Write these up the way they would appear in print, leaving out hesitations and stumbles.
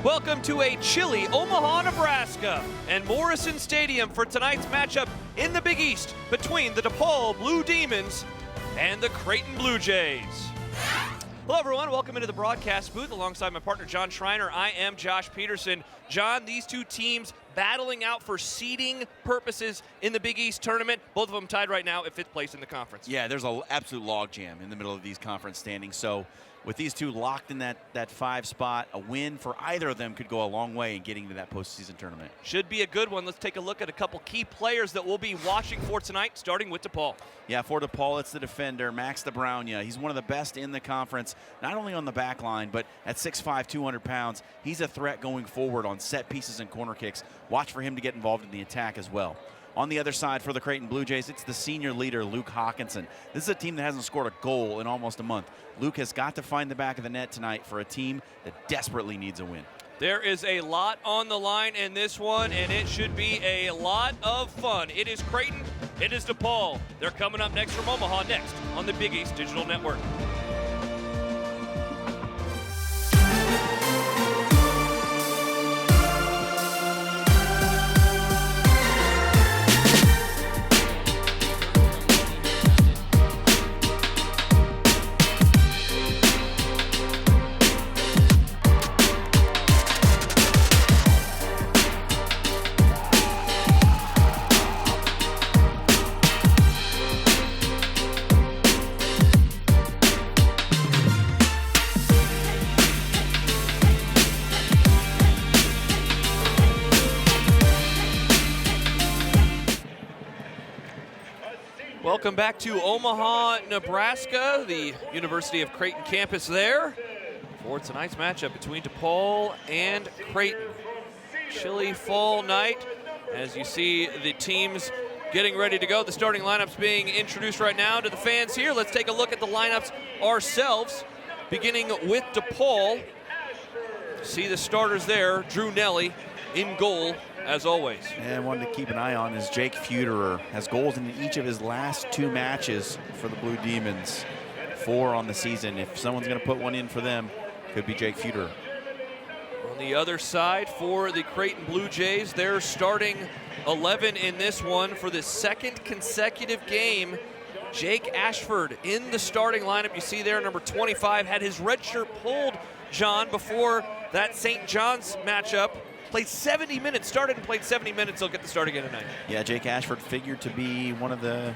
Welcome to a chilly Omaha, Nebraska and Morrison Stadium for tonight's matchup in the Big East between the DePaul Blue Demons and the Creighton Blue Jays. Hello everyone, welcome into the broadcast booth alongside my partner John Schreiner. I am Josh Peterson. John, these two teams battling out for seeding purposes in the Big East tournament. Both of them tied right now at 5th place in the conference. Yeah, there's an absolute logjam in the middle of these conference standings. So with these two locked in that 5 spot, a win for either of them could go a long way in getting to that postseason tournament. Should be a good one. Let's take a look at a couple key players that we'll be watching for tonight, starting with DePaul. Yeah, for DePaul, it's the defender, Max DeBrownia. He's one of the best in the conference, not only on the back line, but at 6'5", 200 pounds. He's a threat going forward on set pieces and corner kicks. Watch for him to get involved in the attack as well. On the other side for the Creighton Blue Jays, it's the senior leader, Luke Hawkinson. This is a team that hasn't scored a goal in almost a month. Luke has got to find the back of the net tonight for a team that desperately needs a win. There is a lot on the line in this one, and it should be a lot of fun. It is Creighton, it is DePaul. They're coming up next from Omaha, next on the Big East Digital Network. Welcome back to Omaha, Nebraska, the University of Creighton campus there for tonight's matchup between DePaul and Creighton. Chilly fall night as you see the teams getting ready to go. The starting lineups being introduced right now to the fans here. Let's take a look at the lineups ourselves, beginning with DePaul. See the starters there, Drew Nelly in goal, as always. And one to keep an eye on is Jake Feuderer. Has goals in each of his last 2 matches for the Blue Demons. 4 on the season. If someone's going to put one in for them, could be Jake Feuderer. On the other side for the Creighton Blue Jays, they're starting 11 in this one for the 2nd consecutive game. Jake Ashford in the starting lineup. You see there, number 25, had his red shirt pulled, John, before that St. John's matchup. Played 70 minutes, started and played 70 minutes. He'll get the start again tonight. Yeah, Jake Ashford figured to be one of the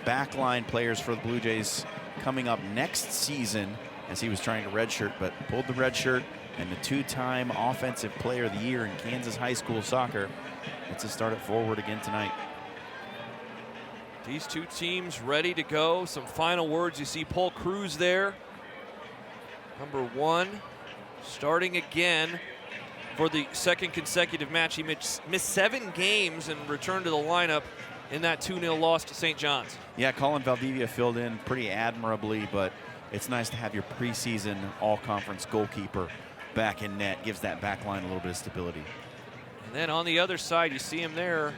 backline players for the Blue Jays coming up next season as he was trying to redshirt, but pulled the red shirt, and the 2-time Offensive Player of the Year in Kansas high school soccer gets a start at forward again tonight. These two teams ready to go. Some final words. You see Paul Cruz there, number 1, starting again for the 2nd consecutive match. He missed 7 games and returned to the lineup in that 2-0 loss to St. John's. Yeah, Colin Valdivia filled in pretty admirably, but it's nice to have your preseason all-conference goalkeeper back in net. Gives that back line a little bit of stability. And then on the other side, you see him there,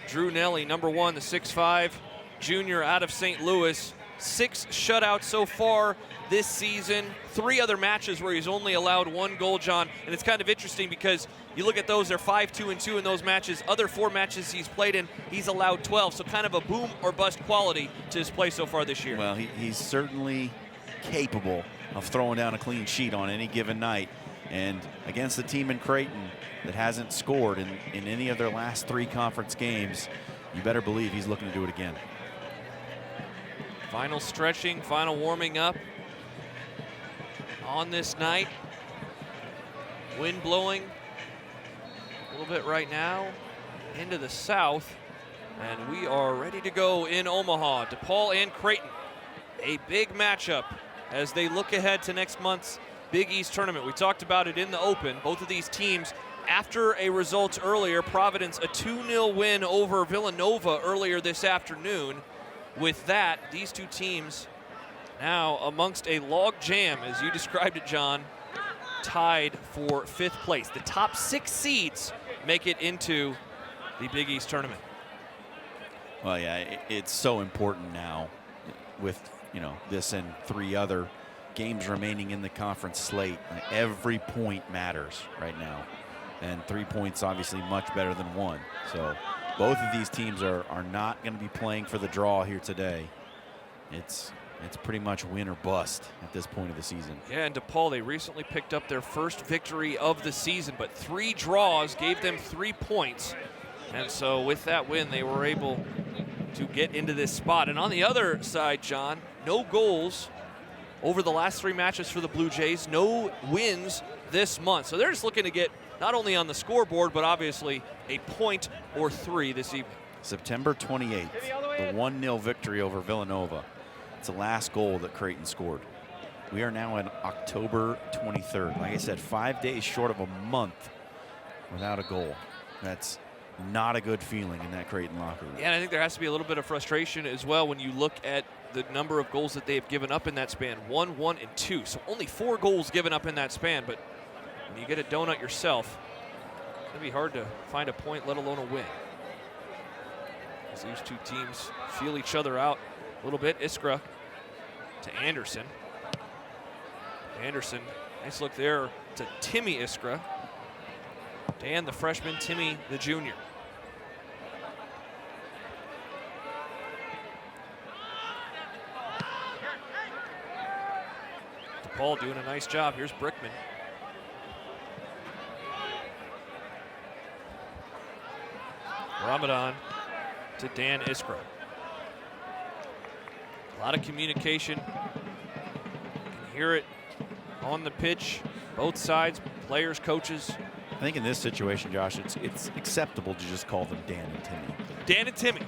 Drew Nelly, number 1, the 6'5" junior out of St. Louis. 6 shutouts so far this season. 3 other matches where he's only allowed 1 goal, John. And it's kind of interesting because you look at those, they're 5-2-2 in those matches. Other 4 matches he's played in, he's allowed 12. So kind of a boom or bust quality to his play so far this year. Well, he's certainly capable of throwing down a clean sheet on any given night. And against the team in Creighton that hasn't scored in any of their last 3 conference games, you better believe he's looking to do it again. Final stretching, final warming up on this night. Wind blowing a little bit right now into the south. And we are ready to go in Omaha. DePaul and Creighton, a big matchup as they look ahead to next month's Big East tournament. We talked about it in the open. Both of these teams, after a result earlier, Providence a 2-0 win over Villanova earlier this afternoon. With that, these two teams now amongst a log jam, as you described it, John, tied for 5th place. The top 6 seeds make it into the Big East tournament. Well, yeah, it's so important now with, this and 3 other games remaining in the conference slate. Every point matters right now. And 3 points obviously much better than 1. So both of these teams are not going to be playing for the draw here today. It's pretty much win or bust at this point of the season. Yeah, and DePaul, they recently picked up their first victory of the season, but 3 draws gave them 3 points. And so with that win, they were able to get into this spot. And on the other side, John, no goals over the last 3 matches for the Blue Jays, no wins this month. So they're just looking to get not only on the scoreboard, but obviously a point or 3 this evening. September 28th, the 1-0 victory over Villanova. It's the last goal that Creighton scored. We are now in October 23rd. Like I said, 5 days short of a month without a goal. That's not a good feeling in that Creighton locker room. Yeah, and I think there has to be a little bit of frustration as well when you look at the number of goals that they have given up in that span. 1, 1, and 2. So only 4 goals given up in that span. But when you get a donut yourself, it's going to be hard to find a point, let alone a win. As these 2 teams feel each other out a little bit. Iskra to Anderson. Anderson, nice look there to Timmy Iskra. Dan, the freshman, Timmy, the junior. DePaul doing a nice job. Here's Brickman. Ramadan to Dan Iskra. A lot of communication. You can hear it on the pitch, both sides, players, coaches. I think in this situation, Josh, it's acceptable to just call them Dan and Timmy. Dan and Timmy.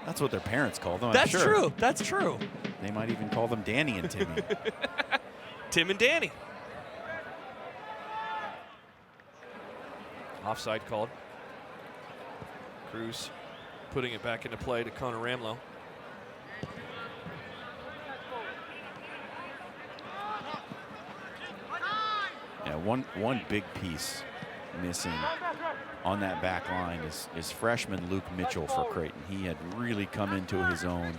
That's what their parents call them, That's I'm sure. true. That's true. They might even call them Danny and Timmy. Tim and Danny. Offside called. Cruz putting it back into play to Connor Ramlow. Yeah, one big piece missing on that back line is freshman Luke Mitchell for Creighton. He had really come into his own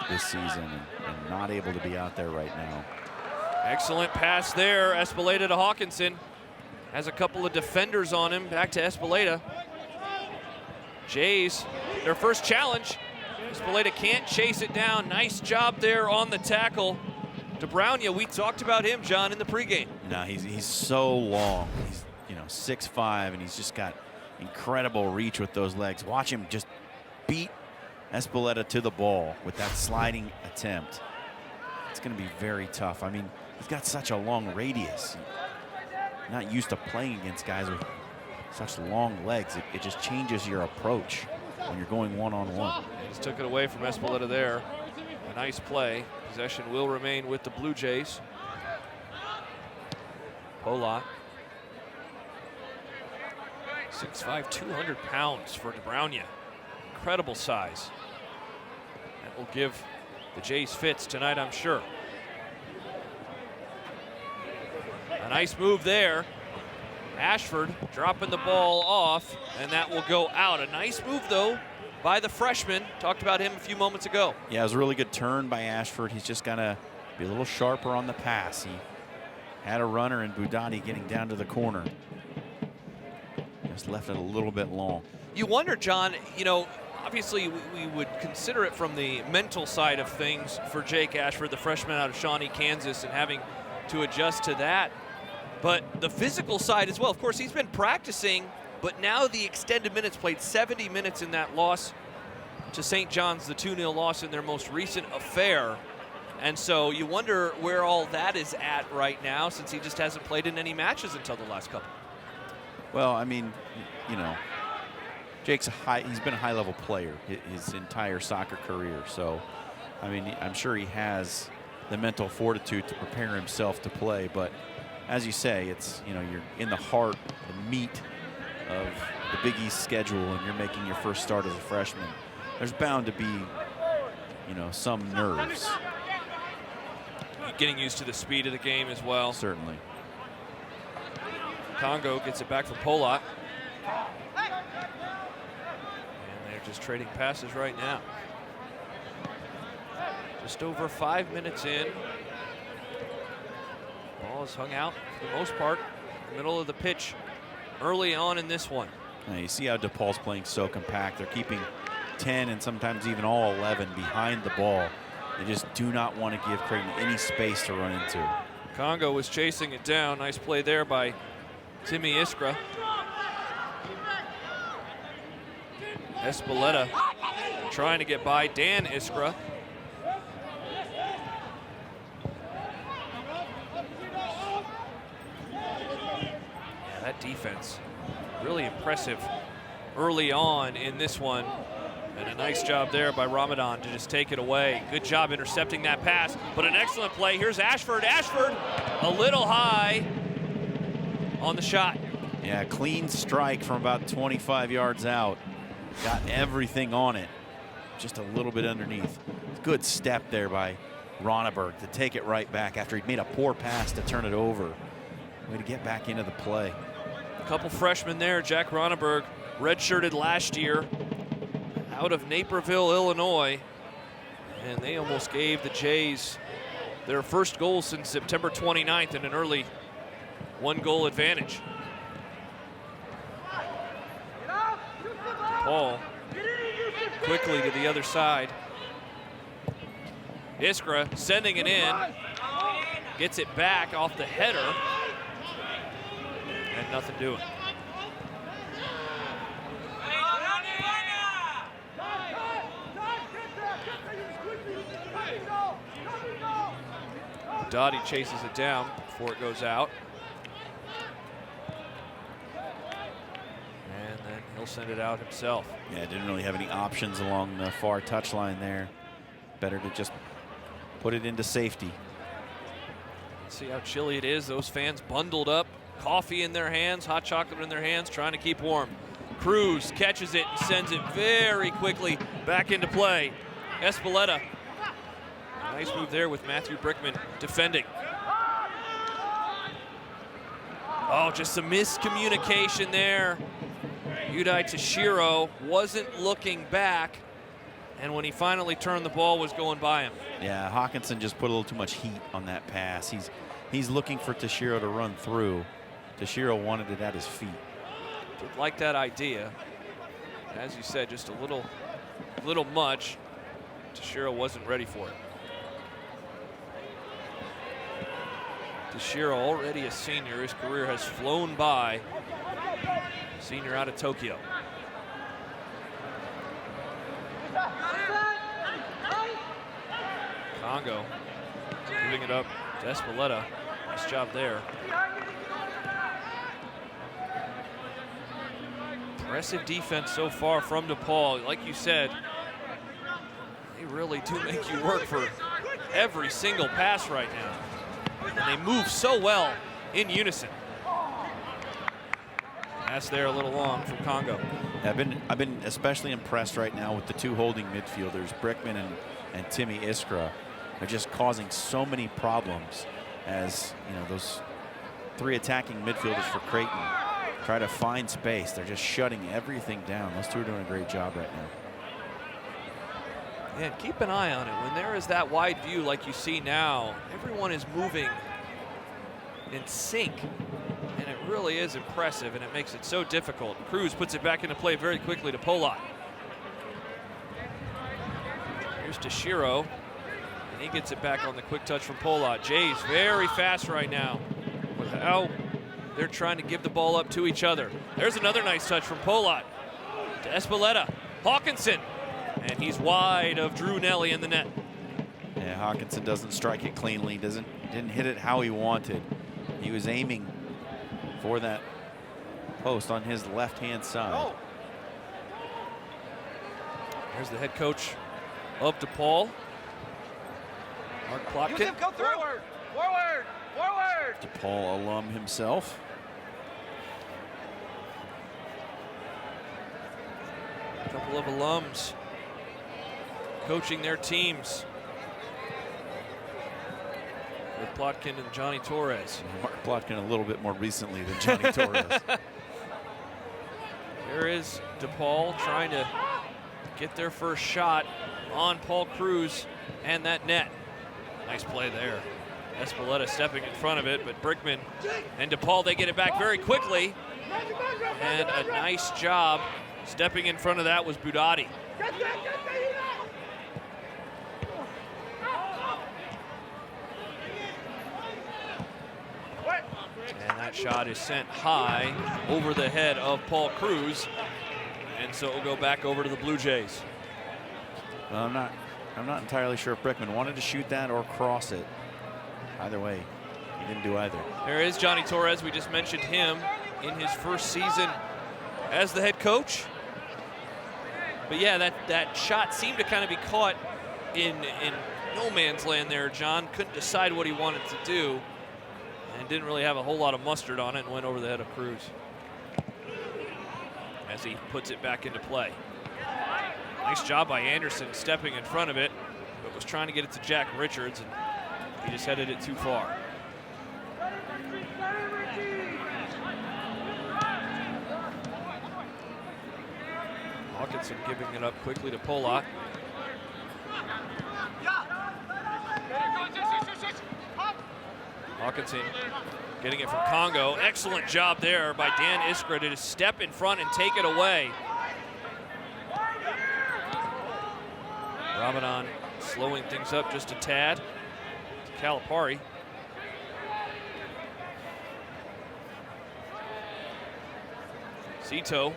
this season and not able to be out there right now. Excellent pass there. Espeleta to Hawkinson. Has a couple of defenders on him. Back to Espeleta. Jays, their first challenge. Espeleta can't chase it down. Nice job there on the tackle. DeBrownia, we talked about him, John, in the pregame. No, he's so long. He's 6'5", and he's just got incredible reach with those legs. Watch him just beat Espeleta to the ball with that sliding attempt. It's going to be very tough. I mean, he's got such a long radius. Not used to playing against guys with such long legs. It just changes your approach when you're going one-on-one. Just took it away from Espeleta there. A nice play. Possession will remain with the Blue Jays. Polak. 6'5", 200 pounds for DeBrownia. Incredible size. That will give the Jays fits tonight, I'm sure. A nice move there. Ashford dropping the ball off, and that will go out. A nice move, though, by the freshman. Talked about him a few moments ago. Yeah, it was a really good turn by Ashford. He's just got to be a little sharper on the pass. He had a runner in Budani getting down to the corner. Just left it a little bit long. You wonder, John, obviously we would consider it from the mental side of things for Jake Ashford, the freshman out of Shawnee, Kansas, and having to adjust to that. But the physical side as well. Of course, he's been practicing, but now the extended minutes, played 70 minutes in that loss to St. John's, the 2-0 loss in their most recent affair. And so you wonder where all that is at right now, since he just hasn't played in any matches until the last couple. Well, I mean, Jake's he's been a high-level player his entire soccer career. So, I mean, I'm sure he has the mental fortitude to prepare himself to play. But as you say, it's, you're in the heart, the meat of the Big East schedule, and you're making your first start as a freshman. There's bound to be, some nerves. Getting used to the speed of the game as well. Certainly. Congo gets it back from Polak. And they're just trading passes right now. Just over 5 minutes in. has hung out for the most part, in the middle of the pitch early on in this one. Now you see how DePaul's playing so compact. They're keeping 10 and sometimes even all 11 behind the ball. They just do not want to give Creighton any space to run into. Congo was chasing it down. Nice play there by Timmy Iskra. Espeleta trying to get by Dan Iskra. Yeah, that defense really impressive early on in this one. And a nice job there by Ramadan to just take it away. Good job intercepting that pass, but an excellent play. Here's Ashford. Ashford a little high on the shot. Yeah, clean strike from about 25 yards out. Got everything on it, just a little bit underneath. Good step there by Ronneberg to take it right back after he'd made a poor pass to turn it over. Way to get back into the play. A couple freshmen there. Jack Ronneberg, redshirted last year out of Naperville, Illinois. And they almost gave the Jays their first goal since September 29th in an early one-goal advantage. DePaul quickly to the other side. Iskra sending it in. Gets it back off the header. And nothing doing. Dottie chases it down before it goes out. And then he'll send it out himself. Yeah, didn't really have any options along the far touchline there. Better to just put it into safety. See how chilly it is. Those fans bundled up, coffee in their hands, hot chocolate in their hands, trying to keep warm. Cruz catches it and sends it very quickly back into play. Espeleta. Nice move there with Matthew Brickman defending. Oh, just some miscommunication there. Udai Toshiro wasn't looking back, and when he finally turned, the ball was going by him. Yeah, Hawkinson just put a little too much heat on that pass. He's looking for Toshiro to run through. Toshiro wanted it at his feet. Did like that idea. As you said, just a little much. Toshiro wasn't ready for it. Toshiro, already a senior, his career has flown by. Senior out of Tokyo. Congo giving it up to Espeleta. Nice job there. Impressive defense so far from DePaul. Like you said, they really do make you work for every single pass right now. And they move so well in unison. Pass there a little long from Congo. I've been especially impressed right now with the two holding midfielders, Brickman and Timmy Iskra. They're just causing so many problems as, you know, those three attacking midfielders for Creighton try to find space. They're just shutting everything down. Those two are doing a great job right now. And keep an eye on it. When there is that wide view like you see now, everyone is moving in sync. And it really is impressive, and it makes it so difficult. Cruz puts it back into play very quickly to Polak. Here's Toshiro, and he gets it back on the quick touch from Polak. Jays very fast right now with how they're trying to give the ball up to each other. There's another nice touch from Polak to Espeleta. Hawkinson, and he's wide of Drew Nelly in the net. Yeah, Hawkinson doesn't strike it cleanly, didn't hit it how he wanted. He was aiming for that post on his left-hand side. There's the head coach of DePaul, Mark Plotkin. Go through. Forward. DePaul alum himself. A couple of alums coaching their teams with Plotkin and Johnny Torres. Mark Plotkin a little bit more recently than Johnny Torres. Here is DePaul trying to get their first shot on Paul Cruz and that net. Nice play there. Espeleta stepping in front of it, but Brickman and DePaul, they get it back very quickly. And a nice job stepping in front of that was Budotti. And that shot is sent high over the head of Paul Cruz. And so it will go back over to the Blue Jays. Well, I'm not entirely sure if Brickman wanted to shoot that or cross it. Either way, he didn't do either. There is Johnny Torres. We just mentioned him in his first season as the head coach. But yeah, that shot seemed to kind of be caught in no man's land there. John couldn't decide what he wanted to do and didn't really have a whole lot of mustard on it and went over the head of Cruz as he puts it back into play. Nice job by Anderson stepping in front of it, but was trying to get it to Jack Richards, and he just headed it too far. Hawkinson giving it up quickly to Polak. Hawkinson getting it from Congo. Excellent job there by Dan Iskra to just step in front and take it away. Ramadan slowing things up just a tad to Calipari. Cito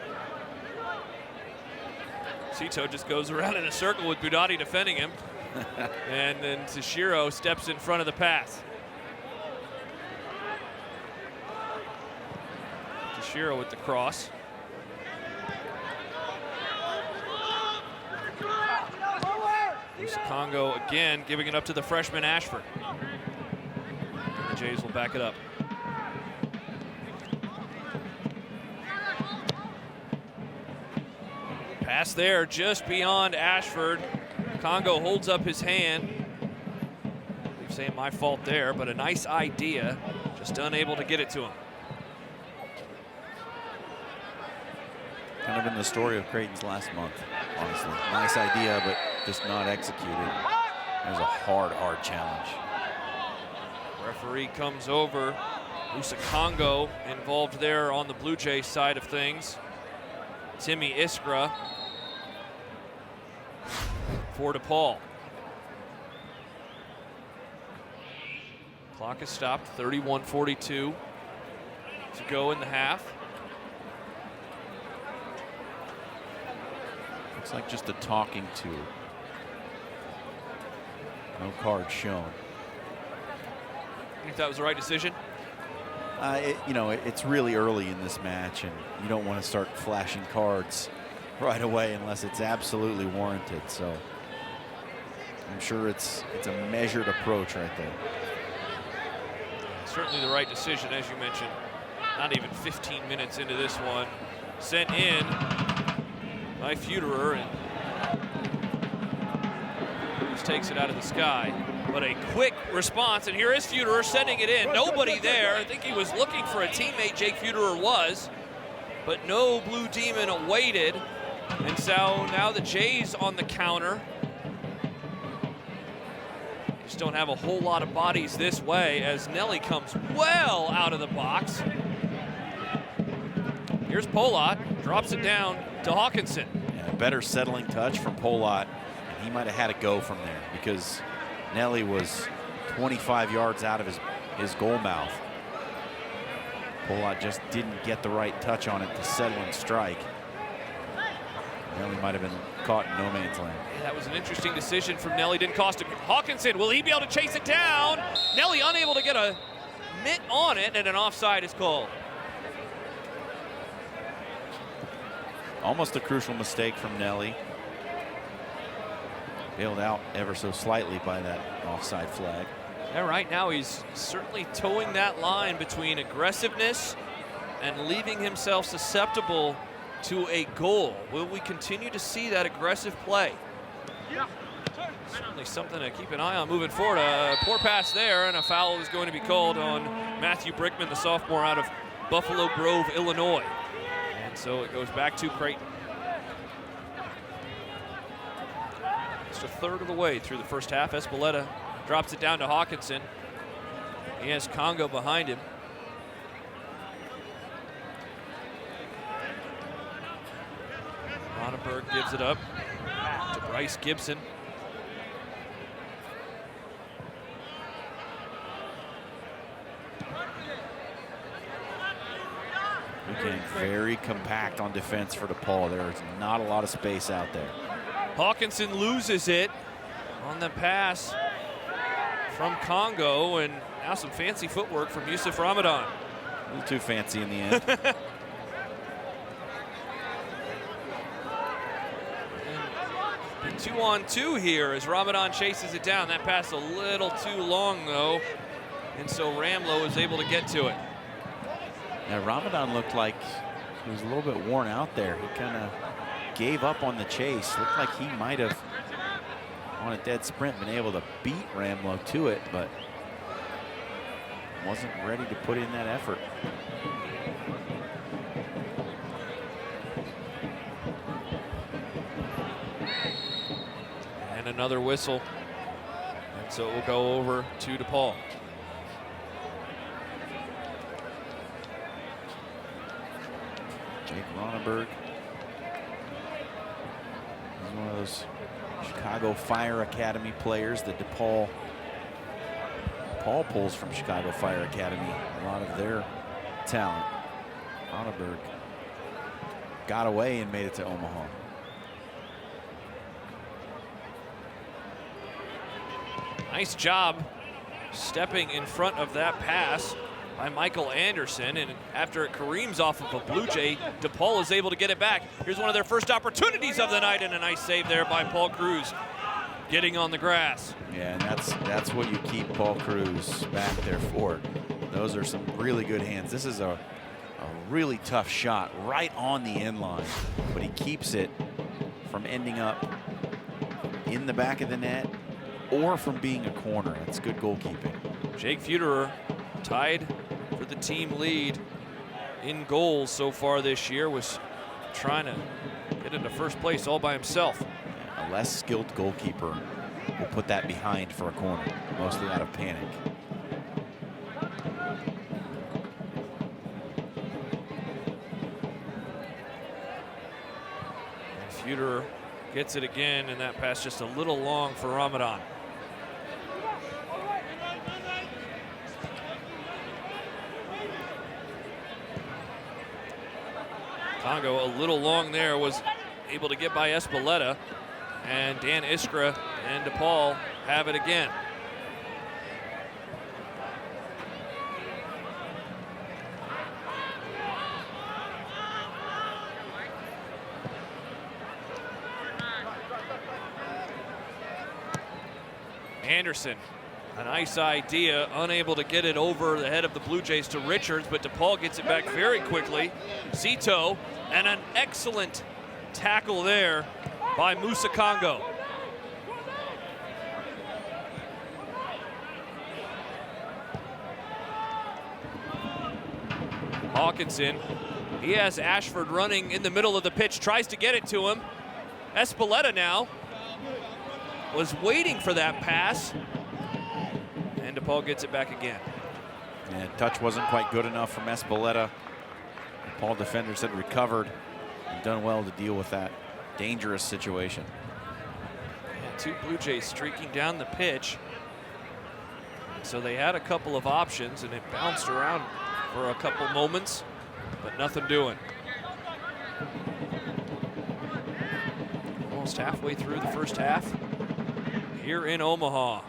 just goes around in a circle with Budotti defending him. And then Tashiro steps in front of the pass. Tashiro with the cross. Congo again giving it up to the freshman Ashford. The Jays will back it up. Pass there just beyond Ashford. Congo holds up his hand. I'm saying my fault there, but a nice idea. Just unable to get it to him. Kind of been the story of Creighton's last month, honestly. Nice idea, but just not executed. It was a hard challenge. Referee comes over. Musa Congo involved there on the Blue Jay side of things. Timmy Iskra for DePaul. Clock is stopped, 31:42 to go in the half. Looks like just a talking to. No card shown. You think that was the right decision? It's really early in this match, and you don't want to start flashing cards right away unless it's absolutely warranted. So I'm sure it's a measured approach right there. Certainly the right decision, as you mentioned. Not even 15 minutes into this one. Sent in by Feuderer, and just takes it out of the sky. But a quick response, and here is Feuderer sending it in. Nobody there. I think he was looking for a teammate, Jake Feuderer was, but no Blue Demon awaited. And so now the Jays on the counter. Just don't have a whole lot of bodies this way as Nelly comes well out of the box. Here's Polak, drops it down to Hawkinson. Yeah, better settling touch from Polak, and he might have had to go from there because Nelly was 25 yards out of his goal mouth. Polak just didn't get the right touch on it to settle and strike. Nelly might have been caught in no man's land. Yeah, that was an interesting decision from Nelly. Didn't cost him. Hawkinson, will he be able to chase it down? Nelly unable to get a mitt on it, and an offside is called. Almost a crucial mistake from Nelly. Bailed out ever so slightly by that offside flag. Yeah, right now he's certainly towing that line between aggressiveness and leaving himself susceptible to a goal. Will we continue to see that aggressive play? Certainly something to keep an eye on moving forward. A poor pass there, and a foul is going to be called on Matthew Brickman, the sophomore out of Buffalo Grove, Illinois. And so it goes back to Creighton. Just a third of the way through the first half. Espeleta drops it down to Hawkinson. He has Congo behind him. Ronenberg gives it up to Bryce Gibson. Again, very compact on defense for DePaul. There's not a lot of space out there. Hawkinson loses it on the pass from Congo, and now some fancy footwork from Yusuf Ramadan. A little too fancy in the end. And 2-on-2 here as Ramadan chases it down. That pass a little too long, though, and so Ramlo is able to get to it. Now, Ramadan looked like he was a little bit worn out there. He kind of gave up on the chase. Looked like he might have, on a dead sprint, been able to beat Ramlo to it, but wasn't ready to put in that effort. And another whistle. And so it will go over to DePaul. Jake Ronenberg. He's one of those Chicago Fire Academy players that DePaul pulls from Chicago Fire Academy. A lot of their talent. Ronenberg got away and made it to Omaha. Nice job stepping in front of that pass by Michael Anderson, and after it careens off of a Blue Jay, DePaul is able to get it back. Here's one of their first opportunities of the night, and a nice save there by Paul Cruz, getting on the grass. Yeah, and that's what you keep Paul Cruz back there for. Those are some really good hands. This is a really tough shot right on the end line, but he keeps it from ending up in the back of the net or from being a corner. That's good goalkeeping. Jake Feuderer tied for the team lead in goals so far this year, was trying to get into first place all by himself. A less skilled goalkeeper will put that behind for a corner, mostly out of panic. And Feuderer gets it again, and that pass just a little long for Ramadan. Congo a little long there, was able to get by Espeleta, and Dan Iskra and DePaul have it again. Anderson, a nice idea, unable to get it over the head of the Blue Jays to Richards, but DePaul gets it back very quickly. Zito, and an excellent tackle there by Musa Congo. Hawkinson, he has Ashford running in the middle of the pitch, tries to get it to him. Espeleta now was waiting for that pass, and DePaul gets it back again. And touch wasn't quite good enough from Espeleta. DePaul defenders had recovered and done well to deal with that dangerous situation. Yeah, two Blue Jays streaking down the pitch. So they had a couple of options, and it bounced around for a couple moments, but nothing doing. Almost halfway through the first half here in Omaha.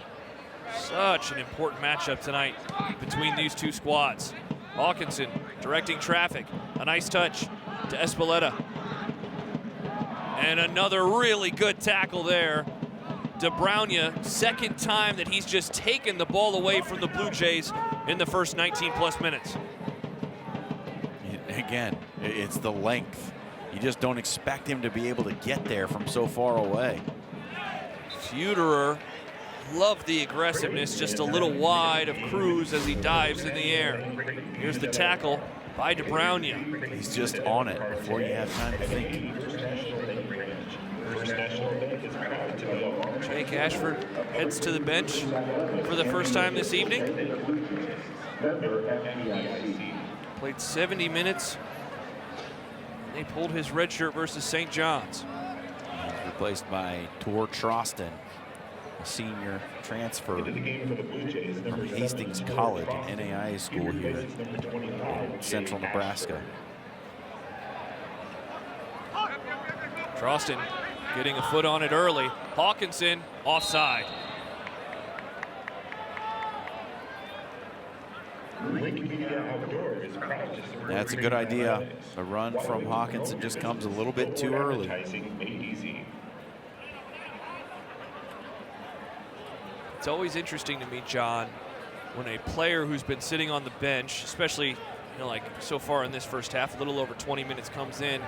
Such an important matchup tonight between these two squads. Hawkinson directing traffic. A nice touch to Espeleta. And another really good tackle there. DeBraunia, second time that he's just taken the ball away from the Blue Jays in the first 19 plus minutes. Again, it's the length. You just don't expect him to be able to get there from so far away. Feuderer, loved the aggressiveness, just a little wide of Cruz as he dives in the air. Here's the tackle by DeBraunia. He's just on it before you have time to think. Jake Ashford heads to the bench for the first time this evening. Played 70 minutes. They pulled his red shirt versus St. John's. He's replaced by Tor Troston, a senior transfer from Hastings College, an NAIA school here in central Nebraska. Troston getting a foot on it early. Hawkinson offside. That's a good idea. The run from Hawkinson just comes a little bit too early. It's always interesting to me, John, when a player who's been sitting on the bench, especially like so far in this first half, a little over 20 minutes, comes in,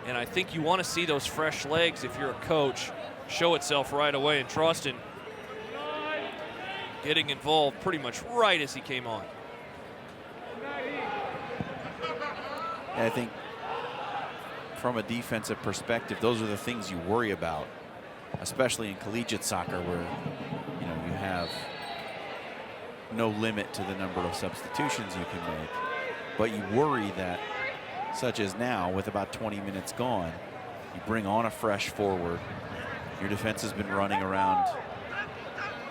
and I think you want to see those fresh legs if you're a coach show itself right away. And Troston getting involved pretty much right as he came on. I think from a defensive perspective, those are the things you worry about, especially in collegiate soccer where you have no limit to the number of substitutions you can make. But you worry that, such as now, with about 20 minutes gone, you bring on a fresh forward. Your defense has been running around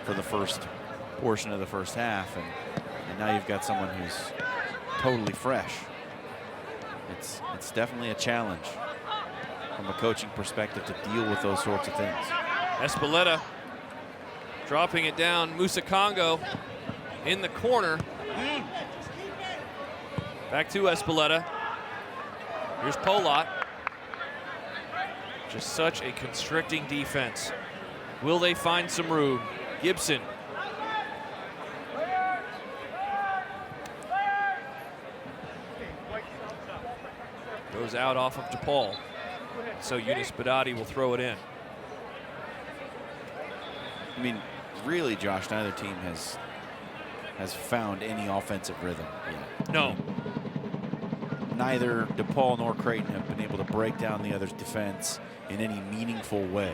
for the first portion of the first half, and now you've got someone who's totally fresh. It's definitely a challenge from a coaching perspective to deal with those sorts of things. Espeleta dropping it down. Musa Congo in the corner. Back to Espeleta. Here's Polot. Just such a constricting defense. Will they find some room? Gibson. Goes out off of DePaul. So Eunice Badati will throw it in. I mean, really, Josh, neither team has found any offensive rhythm yet. No. Neither DePaul nor Creighton have been able to break down the other's defense in any meaningful way.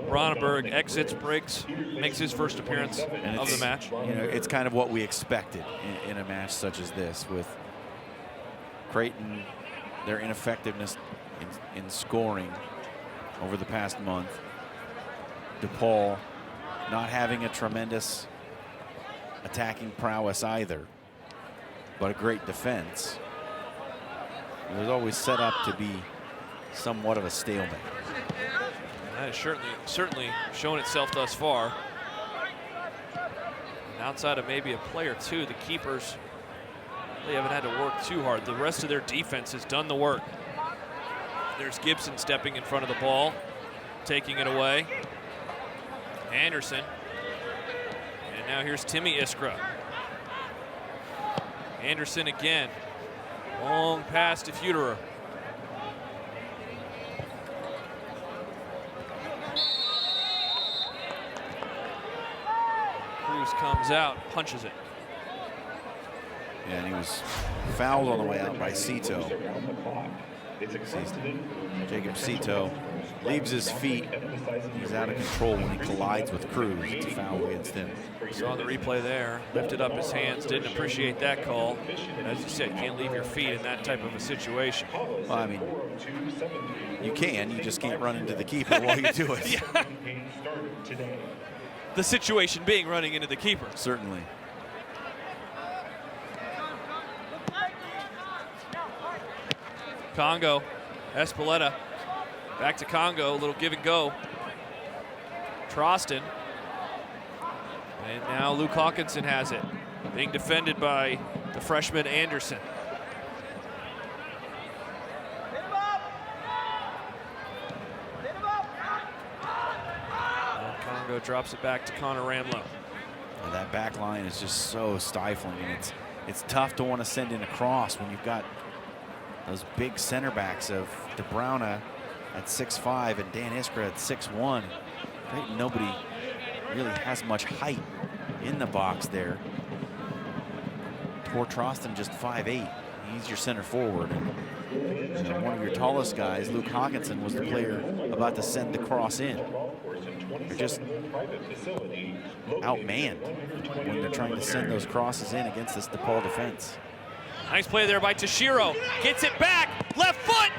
Ronneberg exits, breaks, makes his first appearance of the match. It's kind of what we expected in a match such as this, with Creighton, their ineffectiveness in scoring over the past month. DePaul not having a tremendous attacking prowess either, but a great defense. It was always set up to be somewhat of a stalemate. That has certainly shown itself thus far. And outside of maybe a play or two, the keepers, they haven't had to work too hard. The rest of their defense has done the work. There's Gibson stepping in front of the ball, taking it away. Anderson. And now here's Timmy Iskra. Anderson again. Long pass to Futerer. Cruz comes out, punches it. Yeah, and he was fouled on the way out by Cito. Jacob Cito leaves his feet. He's out of control when he collides with Cruz. It's a foul against him. Saw the replay there. Lifted up his hands. Didn't appreciate that call. As you said, you can't leave your feet in that type of a situation. Well, I mean, you can. You just can't run into the keeper while you do it. Yeah. The situation being running into the keeper. Certainly. Congo, Espeleta, back to Congo, a little give and go. Troston, and now Luke Hawkinson has it, being defended by the freshman Anderson. And Congo drops it back to Connor Ramlow. And that back line is just so stifling, and it's tough to want to send in a cross when you've got those big center backs of DeBrowna at 6'5" and Dan Iskra at 6'1". Creighton, nobody really has much height in the box there. Tor Troston just 5'8". he's your center forward. And one of your tallest guys, Luke Hawkinson, was the player about to send the cross in. They're just outmanned when they're trying to send those crosses in against this DePaul defense. Nice play there by Toshiro. Gets it back, left foot,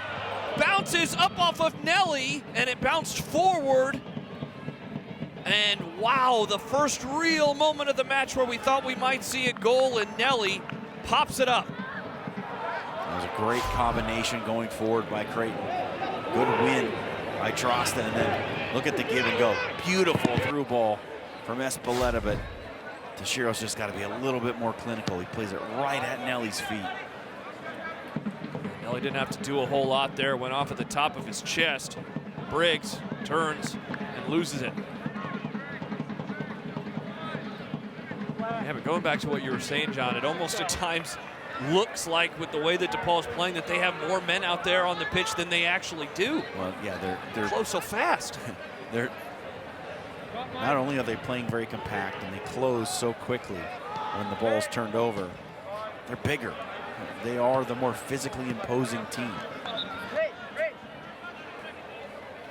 bounces up off of Nelly, and it bounced forward. And wow, the first real moment of the match where we thought we might see a goal, and Nelly pops it up. That was a great combination going forward by Creighton. Good win by Trostin, and then look at the give and go. Beautiful through ball from Espeleta, but Toshiro's just got to be a little bit more clinical. He plays it right at Nelly's feet. Nelly didn't have to do a whole lot there. Went off at the top of his chest. Briggs turns and loses it. Yeah, but going back to what you were saying, John, it almost at times looks like, with the way that DePaul's playing, that they have more men out there on the pitch than they actually do. Well, yeah, they're close so fast. They're not only are they playing very compact and they close so quickly when the ball's turned over, they're bigger. They are the more physically imposing team.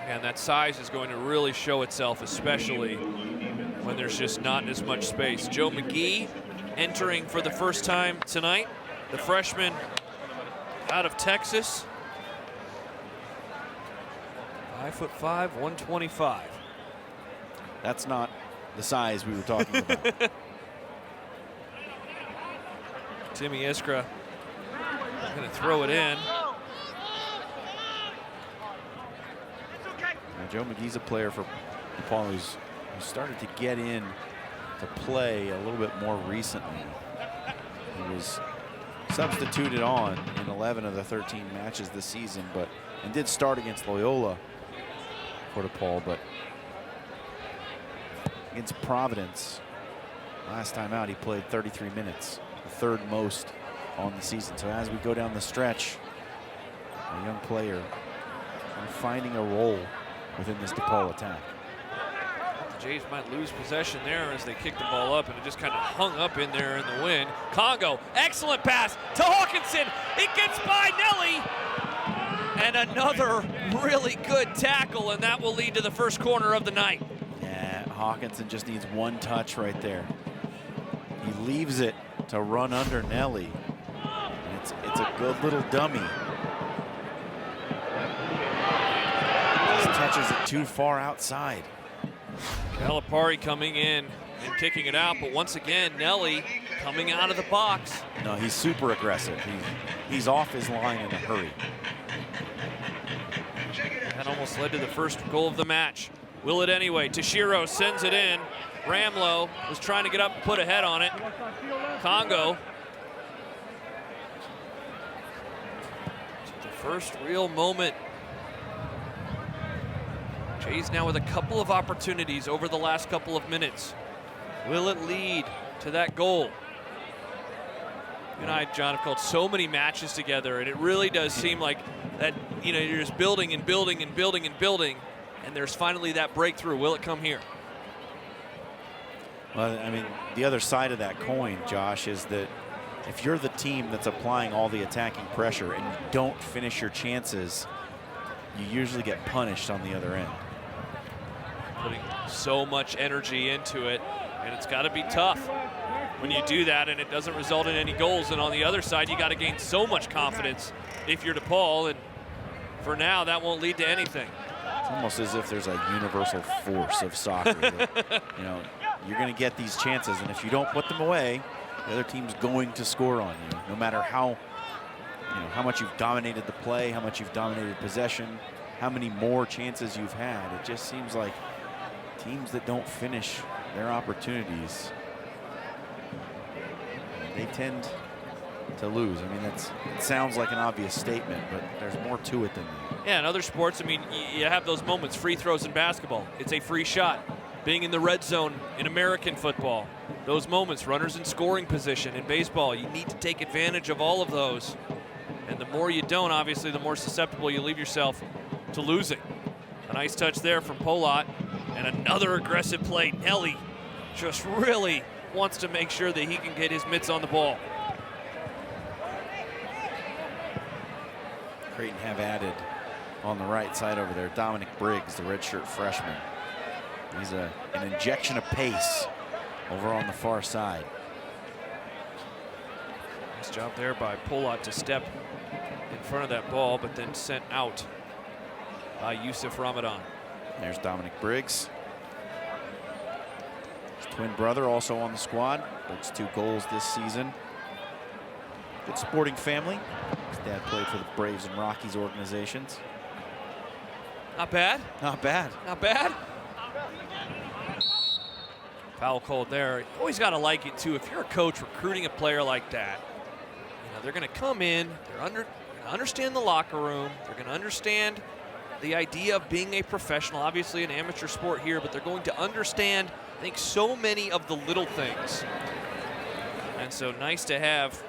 And that size is going to really show itself, especially when there's just not as much space. Joe McGee entering for the first time tonight, the freshman out of Texas. 5'5", 125. That's not the size we were talking about. Timmy Iskra going to throw it in. Now, Joe McGee's a player for DePaul who's started to get in to play a little bit more recently. He was substituted on in 11 of the 13 matches this season, and did start against Loyola for DePaul, but against Providence, last time out he played 33 minutes, the third most on the season. So as we go down the stretch, a young player finding a role within this DePaul attack. The Jays might lose possession there as they kick the ball up, and it just kind of hung up in there in the wind. Congo, excellent pass to Hawkinson. It gets by Nelly. And another really good tackle, and that will lead to the first corner of the night. Yeah, Hawkinson just needs one touch right there. He leaves it to run under Nelly. And it's a good little dummy. Just touches it too far outside. Calipari coming in and kicking it out, but once again, Nelly coming out of the box. No, he's super aggressive. He's off his line in a hurry. That almost led to the first goal of the match. Will it anyway? Toshiro sends it in. Ramlow was trying to get up and put a head on it. Congo. The first real moment. Jays now with a couple of opportunities over the last couple of minutes. Will it lead to that goal? You and I, John, have called so many matches together, and it really does seem like that, you know, you're just building and building and building and building, and there's finally that breakthrough. Will it come here? Well, I mean, the other side of that coin, Josh, is that if you're the team that's applying all the attacking pressure and you don't finish your chances, you usually get punished on the other end. Putting so much energy into it, and it's got to be tough when you do that and it doesn't result in any goals. And on the other side, you got to gain so much confidence if you're DePaul, and for now, that won't lead to anything. It's almost as if there's a universal force of soccer. That, you know, you're going to get these chances, and if you don't put them away, the other team's going to score on you, no matter how much you've dominated the play, how much you've dominated possession, how many more chances you've had. It just seems like teams that don't finish their opportunities, they tend to lose. I mean, it sounds like an obvious statement, but there's more to it than that. Yeah, in other sports, I mean, you have those moments, free throws in basketball. It's a free shot. Being in the red zone in American football. Those moments, runners in scoring position in baseball, you need to take advantage of all of those. And the more you don't, obviously, the more susceptible you leave yourself to losing. A nice touch there from Polot, and another aggressive play. Nelly just really wants to make sure that he can get his mitts on the ball. Creighton have added on the right side over there Dominic Briggs, the redshirt freshman. He's an injection of pace over on the far side. Nice job there by Polot to step in front of that ball, but then sent out by Yusuf Ramadan. There's Dominic Briggs. His twin brother also on the squad. Briggs 2 goals this season. Good sporting family. His dad played for the Braves and Rockies organizations. Not bad. Not bad. Not bad. Foul called there. You always got to like it too. If you're a coach recruiting a player like that, you know, they're going to come in, they're going to understand the locker room, they're going to understand the idea of being a professional, obviously an amateur sport here, but they're going to understand, I think, so many of the little things. And so nice to have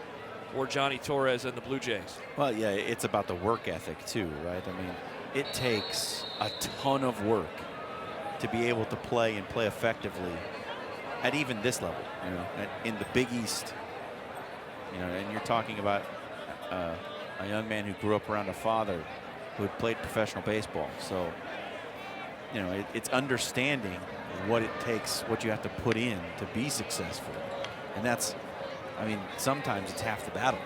for Johnny Torres and the Blue Jays. Well, yeah, it's about the work ethic too, right? I mean, it takes a ton of work to be able to play and play effectively at even this level, you know, in the Big East. You know, and you're talking about a young man who grew up around a father who had played professional baseball. So, you know, it's understanding what it takes, what you have to put in to be successful. And that's, I mean, sometimes it's half the battle.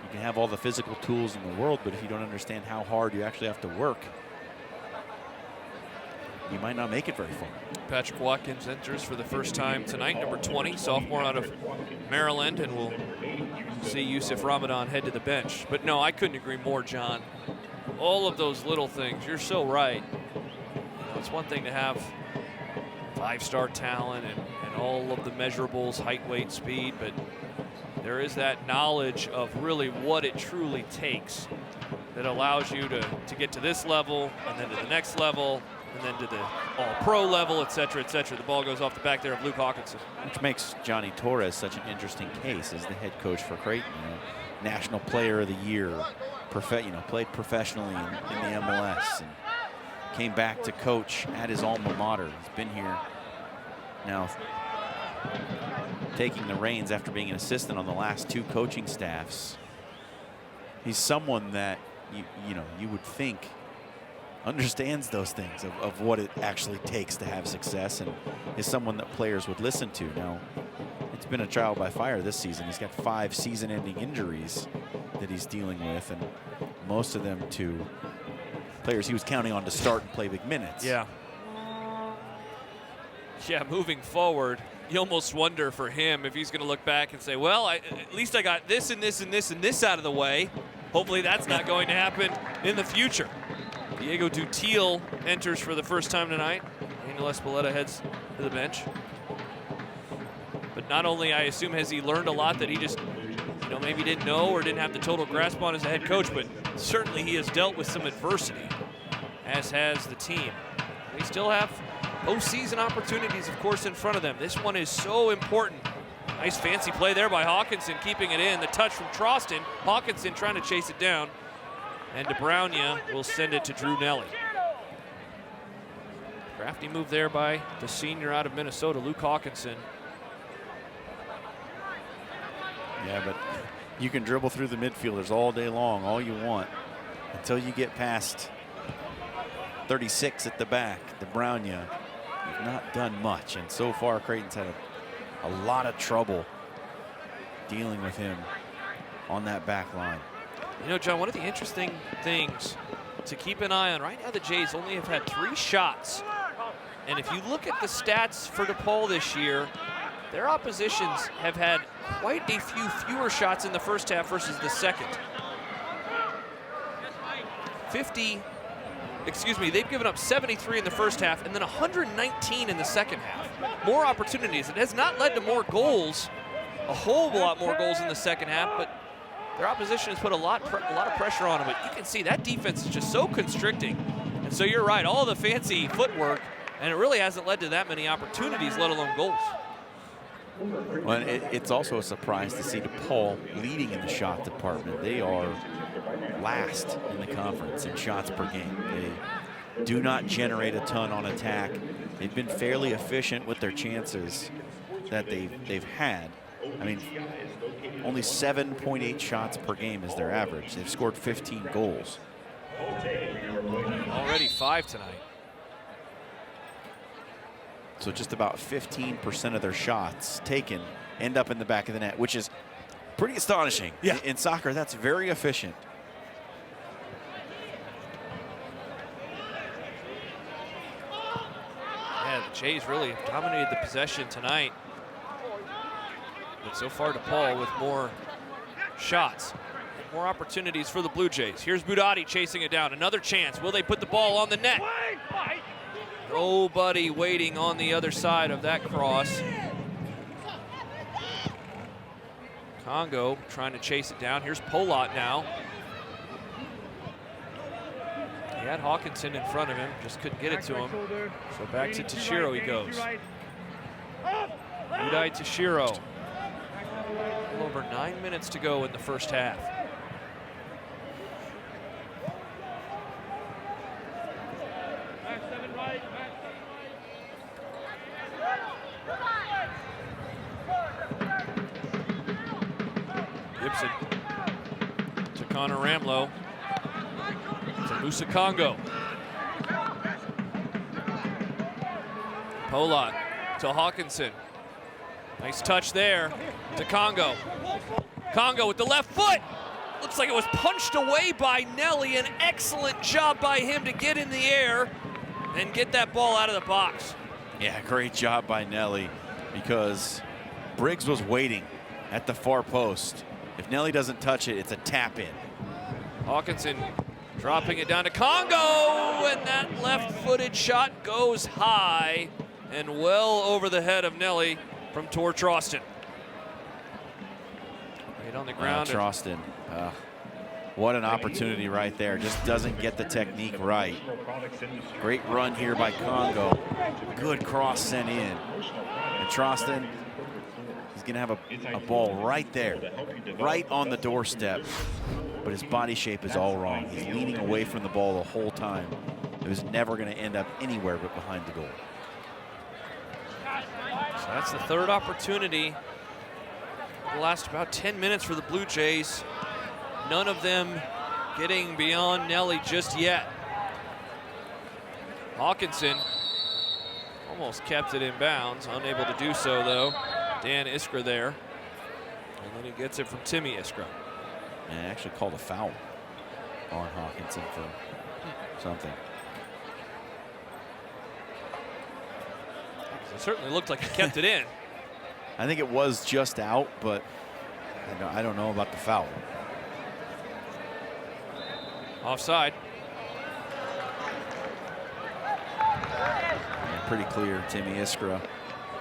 You can have all the physical tools in the world, but if you don't understand how hard you actually have to work, you might not make it very far. Patrick Watkins enters for the first time tonight, number 20, sophomore out of Maryland, and we'll see Yusuf Ramadan head to the bench. But no, I couldn't agree more, John. All of those little things, you're so right. You know, it's one thing to have 5-star talent and all of the measurables, height, weight, speed, but there is that knowledge of really what it truly takes that allows you to get to this level and then to the next level and then to the all-pro level, et cetera, et cetera. The ball goes off the back there of Luke Hawkinson. Which makes Johnny Torres such an interesting case as the head coach for Creighton. You know, National Player of the Year, played professionally in the MLS and came back to coach at his alma mater. He's been here now taking the reins after being an assistant on the last 2 coaching staffs. He's someone that you would think understands those things of what it actually takes to have success, and is someone that players would listen to. Now, it's been a trial by fire this season. He's got 5 season-ending injuries that he's dealing with, and most of them to players he was counting on to start and play big minutes. Yeah. Yeah, moving forward, you almost wonder for him if he's going to look back and say, well, at least I got this and this and this and this out of the way. Hopefully that's not going to happen in the future. Diego Dutil enters for the first time tonight. Daniel Espeleta heads to the bench. But not only, I assume, has he learned a lot that he just, maybe didn't know or didn't have the total grasp on as a head coach, but certainly he has dealt with some adversity, as has the team. They still have postseason opportunities, of course, in front of them. This one is so important. Nice fancy play there by Hawkinson, keeping it in. The touch from Troston. Hawkinson trying to chase it down. And DeBrownia will send it to Drew Nelly. Crafty move there by the senior out of Minnesota, Luke Hawkinson. Yeah, but you can dribble through the midfielders all day long, all you want, until you get past 36 at the back. DeBrownia, you've not done much, and so far Creighton's had a lot of trouble dealing with him on that back line. John, one of the interesting things to keep an eye on, right now the Jays only have had 3 shots. And if you look at the stats for DePaul this year, their oppositions have had quite a few fewer shots in the first half versus the second. They've given up 73 in the first half and then 119 in the second half. More opportunities. It has not led to more goals, a whole lot more goals in the second half, but their opposition has put a lot of pressure on them. But you can see that defense is just so constricting. And so you're right, all the fancy footwork, and it really hasn't led to that many opportunities, let alone goals. Well, it's also a surprise to see DePaul leading in the shot department. They are last in the conference in shots per game. They do not generate a ton on attack. They've been fairly efficient with their chances that they've had. I mean, Only 7.8 shots per game is their average. They've scored 15 goals. Already 5 tonight. So just about 15% of their shots taken end up in the back of the net, which is pretty astonishing. Yeah. In soccer, that's very efficient. Yeah, the Jays really have dominated the possession tonight. But so far, DePaul with more shots, more opportunities for the Blue Jays. Here's Budati chasing it down. Another chance. Will they put the ball on the net? Nobody waiting on the other side of that cross. Congo trying to chase it down. Here's Polot now. He had Hawkinson in front of him, just couldn't get it to him. So back to Toshiro he goes. Udai Toshiro. A little over 9 minutes to go in the first half. Gibson to Connor Ramlow. To Musa Congo. Polot to Hawkinson. Nice touch there to Congo. Congo with the left foot. Looks like it was punched away by Nelly. An excellent job by him to get in the air and get that ball out of the box. Yeah, great job by Nelly, because Briggs was waiting at the far post. If Nelly doesn't touch it, it's a tap in. Hawkinson dropping it down to Congo, and that left-footed shot goes high and well over the head of Nelly from Tor Troston. Right on the ground. Troston, what an opportunity right there. Just doesn't get the technique right. Great run here by Congo. Good cross sent in. And Troston, he's going to have a ball right there, right on the doorstep. But his body shape is all wrong. He's leaning away from the ball the whole time. It was never going to end up anywhere but behind the goal. So that's the third opportunity. It'll last about 10 minutes for the Blue Jays. None of them getting beyond Nelly just yet. Hawkinson almost kept it in bounds. Unable to do so, though. Dan Iskra there. And then he gets it from Timmy Iskra. And actually called a foul on Hawkinson for something. It certainly looked like he kept it in. I think it was just out, but I don't know about the foul. Offside. Yeah, pretty clear. Timmy Iskra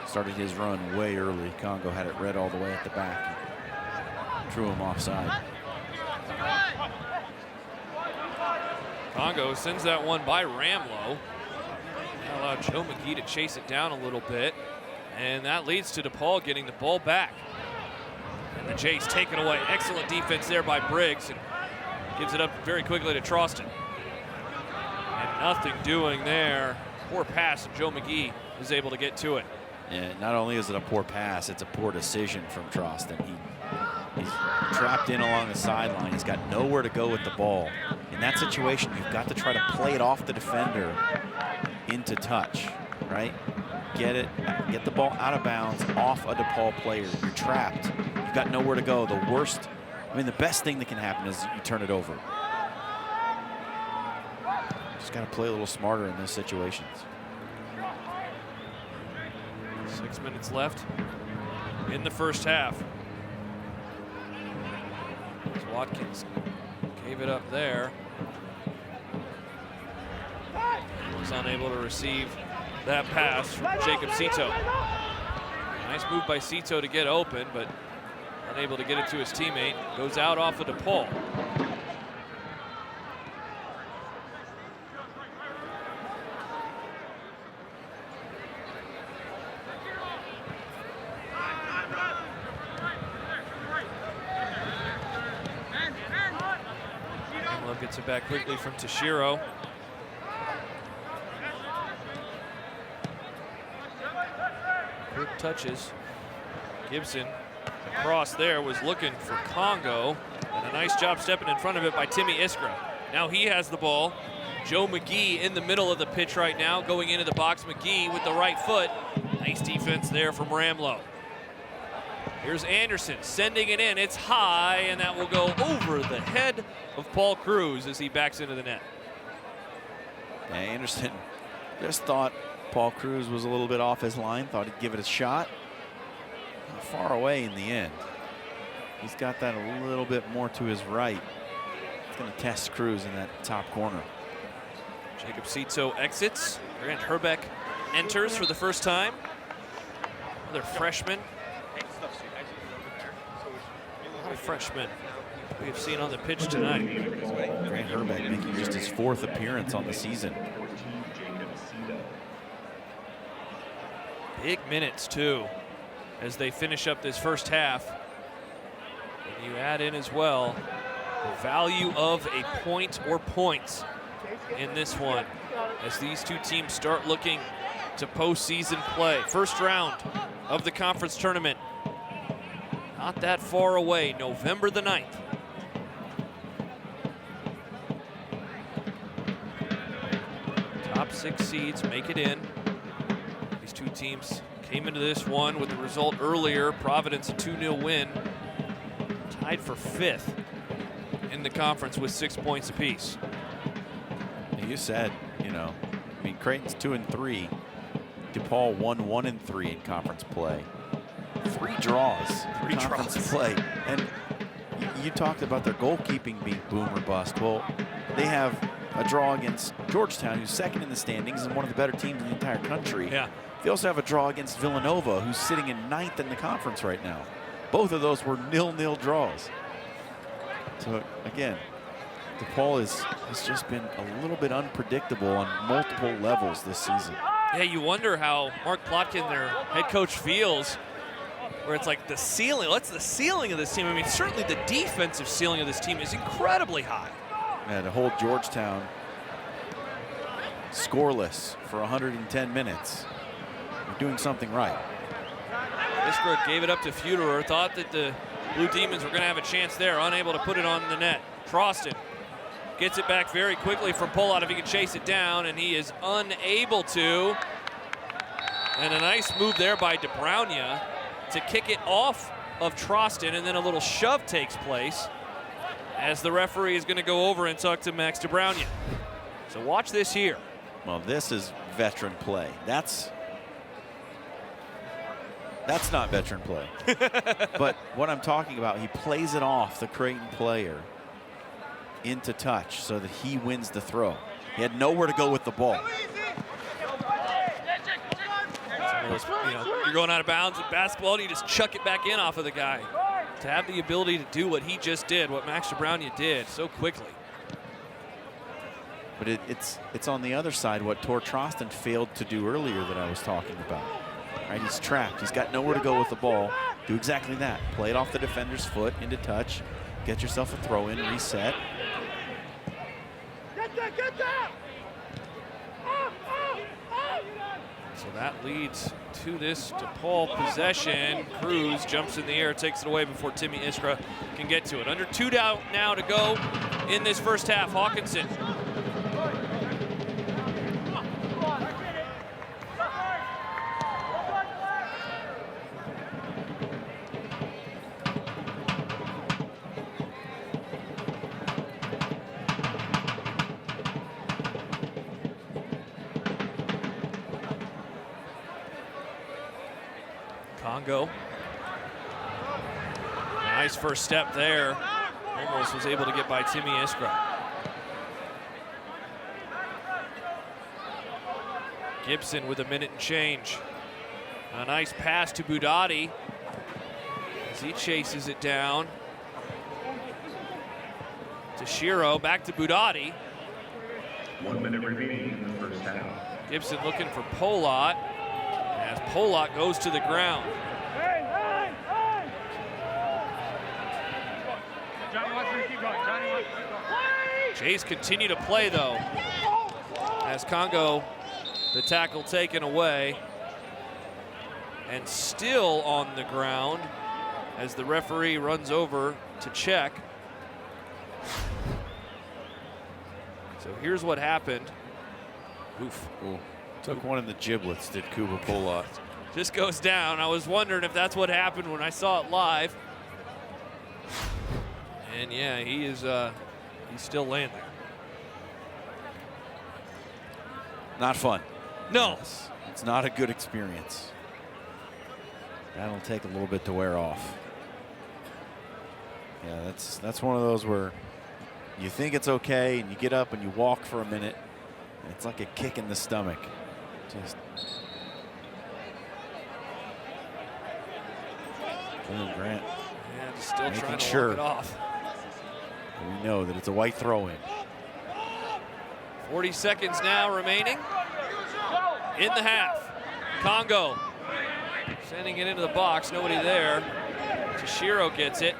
started his run way early. Congo had it red all the way at the back. Drew him offside. Congo sends that one by Ramlow. That allowed Joe McGee to chase it down a little bit. And that leads to DePaul getting the ball back. And the Jays take it away. Excellent defense there by Briggs. And gives it up very quickly to Troston. And nothing doing there. Poor pass, and Joe McGee is able to get to it. Yeah, not only is it a poor pass, it's a poor decision from Troston. He's trapped in along the sideline. He's got nowhere to go with the ball. In that situation, you've got to try to play it off the defender into touch, right? Get the ball out of bounds, off a DePaul player. You're trapped. You've got nowhere to go. The best thing that can happen is you turn it over. Just got to play a little smarter in those situations. 6 minutes left in the first half. As Watkins gave it up there. Was unable to receive that pass from Jacob Cito. Nice move by Cito to get open, but unable to get it to his teammate. Goes out off of DePaul. Love gets it back quickly from Toshiro. Quick touches. Gibson Cross there was looking for Congo, and a nice job stepping in front of it by Timmy Iskra. Now he has the ball. Joe McGee in the middle of the pitch right now, going into the box. McGee with the right foot. Nice defense there from Ramlow. Here's Anderson sending it in. It's high, and that will go over the head of Paul Cruz as he backs into the net. Yeah, Anderson just thought Paul Cruz was a little bit off his line, thought he'd give it a shot. Far away in the end. He's got that a little bit more to his right. It's going to test Cruz in that top corner. Jacob Cito exits. Grant Herbeck enters for the first time. Another freshman. A lot of freshmen we have seen on the pitch tonight. Grant Herbeck making just his 4th appearance on the season. Big minutes, too, as they finish up this first half. And you add in as well the value of a point or points in this one as these two teams start looking to postseason play. First round of the conference tournament. Not that far away, November the 9th. Top 6 seeds make it in. These two teams came into this one with the result earlier. Providence a 2-0 win. Tied for 5th in the conference with 6 points apiece. You said, you know, I mean, Creighton's 2-3. DePaul 1-1-3 in conference play. 3 draws. 3 conference play. And you talked about their goalkeeping being boom or bust. Well, they have a draw against Georgetown, who's 2nd in the standings and one of the better teams in the entire country. Yeah. They also have a draw against Villanova, who's sitting in 9th in the conference right now. Both of those were 0-0 draws. So again, DePaul has just been a little bit unpredictable on multiple levels this season. Yeah, you wonder how Mark Plotkin, their head coach, feels, where it's like the ceiling. What's the ceiling of this team? I mean, certainly the defensive ceiling of this team is incredibly high. Yeah, to hold Georgetown scoreless for 110 minutes. They're doing something right. Iskra gave it up to Feuderer, thought that the Blue Demons were going to have a chance there, unable to put it on the net. Troston gets it back very quickly from Polot if he can chase it down, and he is unable to. And a nice move there by DeBrownia to kick it off of Troston, and then a little shove takes place as the referee is going to go over and talk to Max DeBrownia. So watch this here. Well, this is veteran play. That's not veteran play. But what I'm talking about, he plays it off the Creighton player into touch so that he wins the throw. He had nowhere to go with the ball. You're going out of bounds in basketball and you just chuck it back in off of the guy. To have the ability to do what he just did, what Max DeBrownia did so quickly. But it's on the other side what Tor Troston failed to do earlier that I was talking about. Right, he's trapped. He's got nowhere to go with the ball. Do exactly that. Play it off the defender's foot into touch. Get yourself a throw in, reset. So that leads to this DePaul possession. Cruz jumps in the air, takes it away before Timmy Iskra can get to it. Under 2 down now to go in this first half. Hawkinson. Congo. Nice first step there. Almost was able to get by Timmy Iskra. Gibson with a minute and change. A nice pass to Budati as he chases it down. To Shiro, back to Budati. 1 minute remaining in the first half. Gibson looking for Polot as Polot goes to the ground. Jays continue to play though, as Congo, the tackle taken away, and still on the ground as the referee runs over to check. So here's what happened. Oof. Ooh. Took one in the giblets, did Kuba Polak. Just goes down. I was wondering if that's what happened when I saw it live. And yeah, he's still laying there. Not fun. No. It's not a good experience. That'll take a little bit to wear off. Yeah, that's one of those where you think it's okay and you get up and you walk for a minute and it's like a kick in the stomach. Just Grant. Yeah, just still making trying to sure walk it off. We know that it's a white throw-in. 40 seconds now remaining in the half. Congo sending it into the box, nobody there. Toshiro gets it.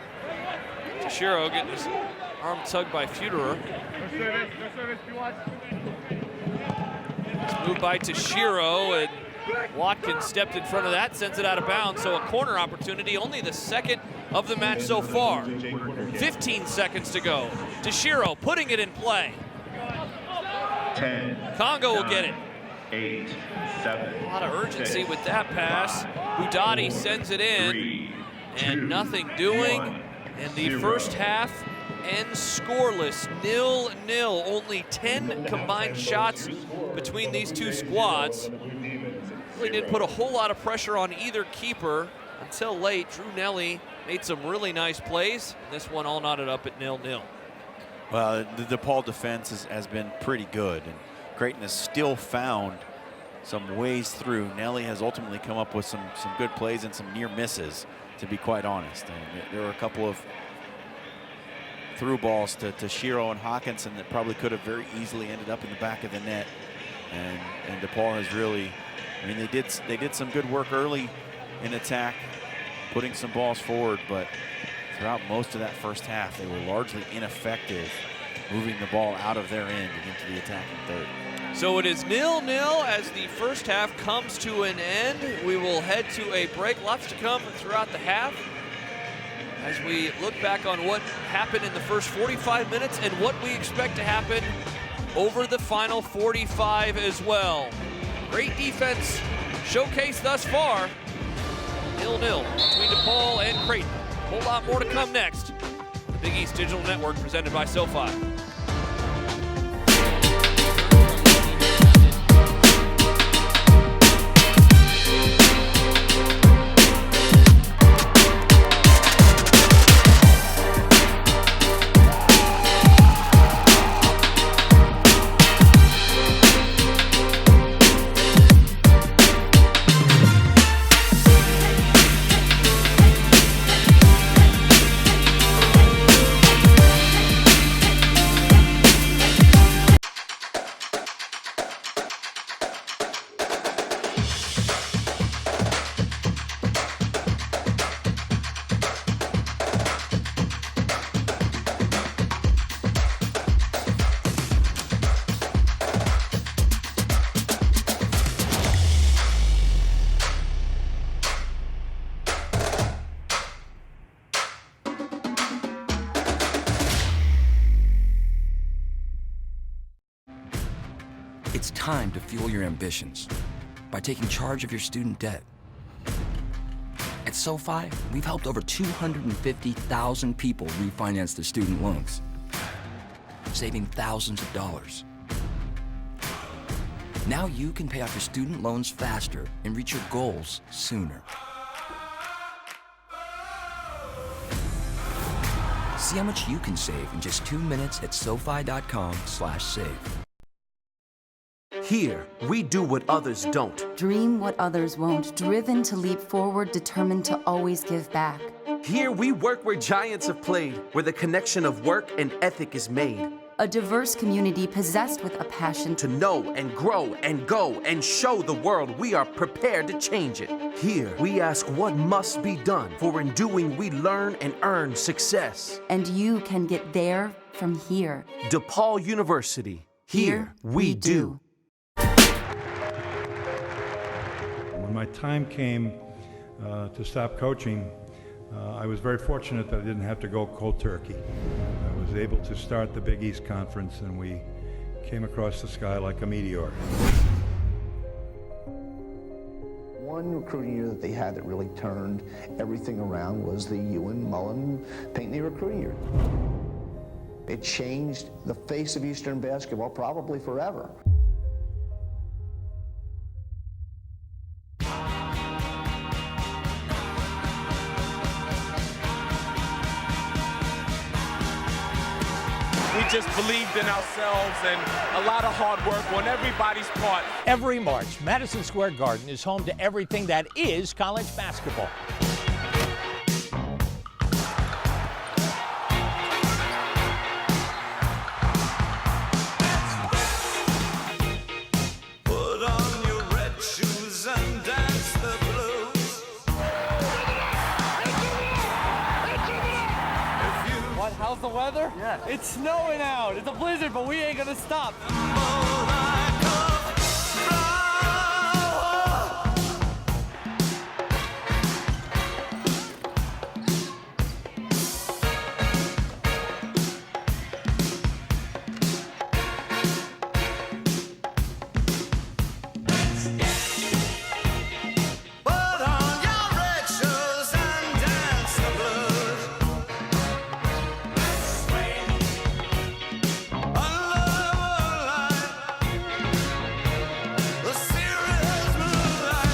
Toshiro getting his arm tugged by Futerer. It's moved by Toshiro, and Watkins stepped in front of that, sends it out of bounds, so a corner opportunity, only the second of the match so far. 15 seconds to go. Toshiro putting it in play. 10. Congo will get it. 8, 7. A lot of urgency with that pass. Budati sends it in, 3, and 2, nothing doing. 1, And the 0. first half ends scoreless, 0-0. Only 10 combined shots between these two squads. Really didn't put a whole lot of pressure on either keeper until late. Drew Nelly made some really nice plays. And this one all knotted up at 0-0. Well, the DePaul defense has been pretty good, and Creighton has still found some ways through. Nelly has ultimately come up with some good plays and some near misses, to be quite honest. And there were a couple of through balls to Shiro and Hawkinson that probably could have very easily ended up in the back of the net. And DePaul has really, I mean, they did some good work early in attack, putting some balls forward, but throughout most of that first half, they were largely ineffective moving the ball out of their end and into the attacking third. So it is 0-0 as the first half comes to an end. We will head to a break. Lots to come throughout the half as we look back on what happened in the first 45 minutes and what we expect to happen over the final 45 as well. Great defense showcased thus far. 0-0 between DePaul and Creighton. A whole lot more to come next. The Big East Digital Network presented by SoFi. It's time to fuel your ambitions by taking charge of your student debt. At SoFi, we've helped over 250,000 people refinance their student loans, saving thousands of dollars. Now you can pay off your student loans faster and reach your goals sooner. See how much you can save in just 2 minutes at SoFi.com/save. Here, we do what others don't. Dream what others won't, driven to leap forward, determined to always give back. Here, we work where giants have played, where the connection of work and ethic is made. A diverse community possessed with a passion To know and grow and go and show the world we are prepared to change it. Here, we ask what must be done, for in doing we learn and earn success. and you can get there from here. DePaul University. Here, we do. When my time came to stop coaching, I was very fortunate that I didn't have to go cold turkey. I was able to start the Big East Conference, and we came across the sky like a meteor. One recruiting year that they had that really turned everything around was the Ewan Mullen Pinckney recruiting year. It changed the face of Eastern basketball probably forever. We just believed in ourselves, and a lot of hard work on everybody's part. Every March, Madison Square Garden is home to everything that is college basketball. Put on your red shoes and dance the blues. What? How's the weather? Yeah. It's snowing out. It's a blizzard, but we ain't gonna stop. Put on your red shoes and dance the blues. The serious moonlight.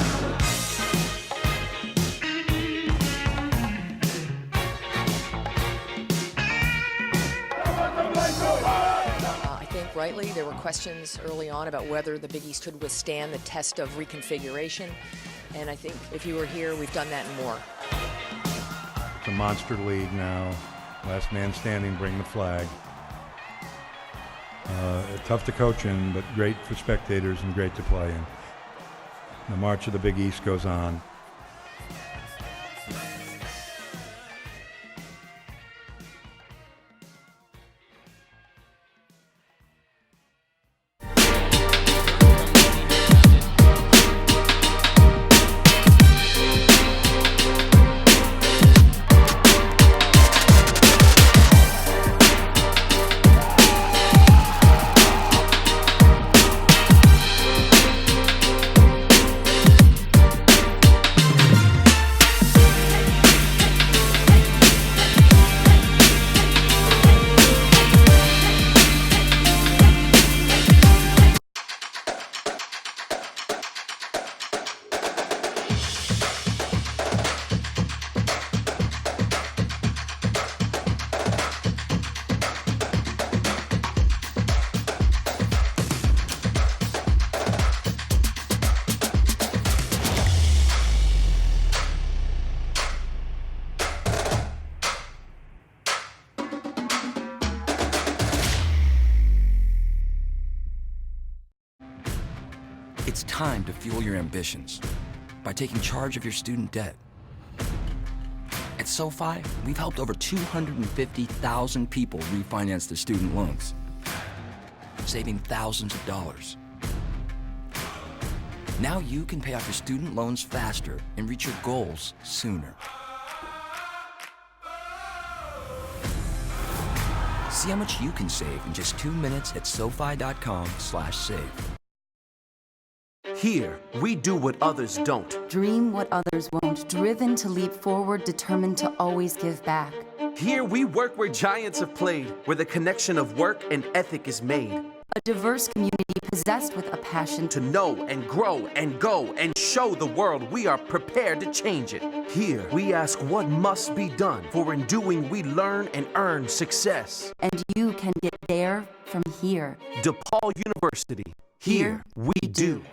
I think rightly there were questions early on about whether the Big East could withstand the test of reconfiguration. And I think if you were here, we've done that and more. It's a monster league now. Last man standing, bring the flag. Tough to coach in, but great for spectators and great to play in. The march of the Big East goes on. It's time to fuel your ambitions by taking charge of your student debt. At SoFi, we've helped over 250,000 people refinance their student loans, saving thousands of dollars. Now you can pay off your student loans faster and reach your goals sooner. See how much you can save in just 2 minutes at SoFi.com/save. Here, we do what others don't. Dream what others won't. Driven to leap forward, determined to always give back. Here, we work where giants have played, where the connection of work and ethic is made. A diverse community possessed with a passion To know and grow and go and show the world we are prepared to change it. Here, we ask what must be done, for in doing we learn and earn success. and you can get there from here. DePaul University. Here, we do.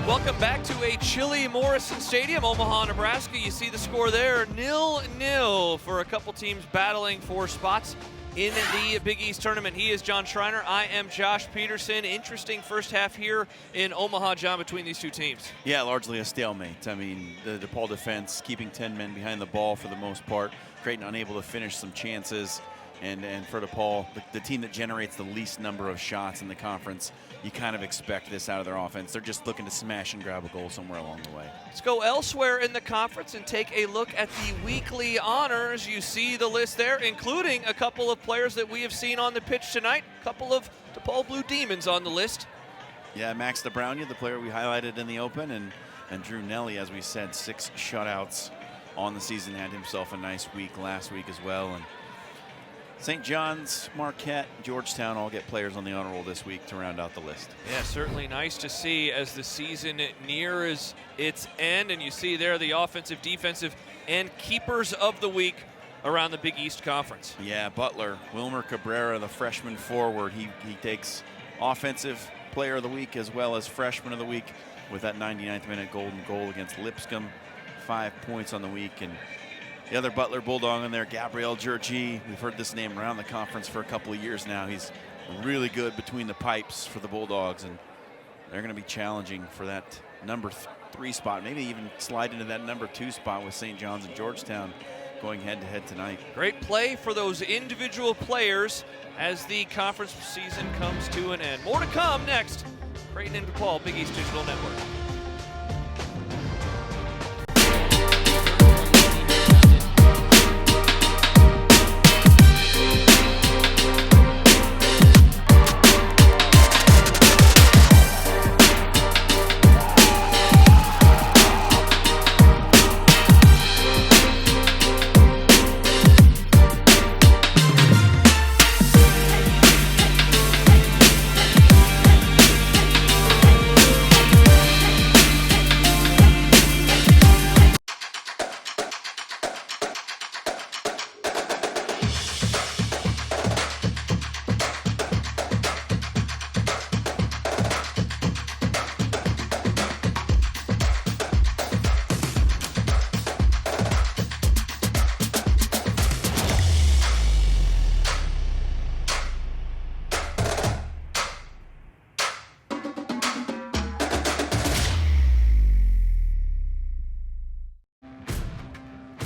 Welcome back to a chilly Morrison Stadium, Omaha, Nebraska. You see the score there, 0-0 for a couple teams battling for spots in the Big East tournament. He is John Schreiner. I am Josh Peterson. Interesting first half here in Omaha, John, between these two teams. Yeah, largely a stalemate. I mean, the DePaul defense keeping 10 men behind the ball for the most part. Creighton unable to finish some chances. And for DePaul, the team that generates the least number of shots in the conference, you kind of expect this out of their offense. They're just looking to smash and grab a goal somewhere along the way. Let's go elsewhere in the conference and take a look at the weekly honors. You see the list there, including a couple of players that we have seen on the pitch tonight. A couple of DePaul Blue Demons on the list. Yeah, Max DeBrownia, the player we highlighted in the open, and Drew Nelly, as we said, 6 shutouts on the season, had himself a nice week last week as well. And St. John's, Marquette, Georgetown all get players on the honor roll this week to round out the list. Yeah, certainly nice to see as the season nears its end. And you see there the offensive, defensive, and keepers of the week around the Big East Conference. Yeah, Butler, Wilmer Cabrera, the freshman forward. He takes offensive player of the week as well as freshman of the week with that 99th minute golden goal against Lipscomb. 5 points on the week. And the other Butler Bulldog in there, Gabriel Georgie. We've heard this name around the conference for a couple of years now. He's really good between the pipes for the Bulldogs, and they're going to be challenging for that number 3 spot, maybe even slide into that number 2 spot with St. John's and Georgetown going head-to-head tonight. Great play for those individual players as the conference season comes to an end. More to come next. Creighton and DePaul, Big East Digital Network.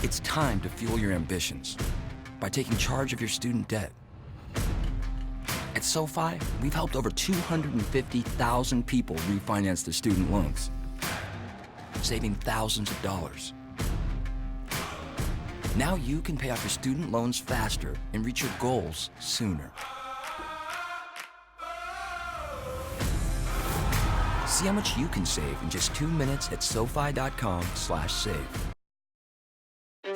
It's time to fuel your ambitions by taking charge of your student debt. At SoFi, we've helped over 250,000 people refinance their student loans, saving thousands of dollars. Now you can pay off your student loans faster and reach your goals sooner. See how much you can save in just 2 minutes at SoFi.com/save.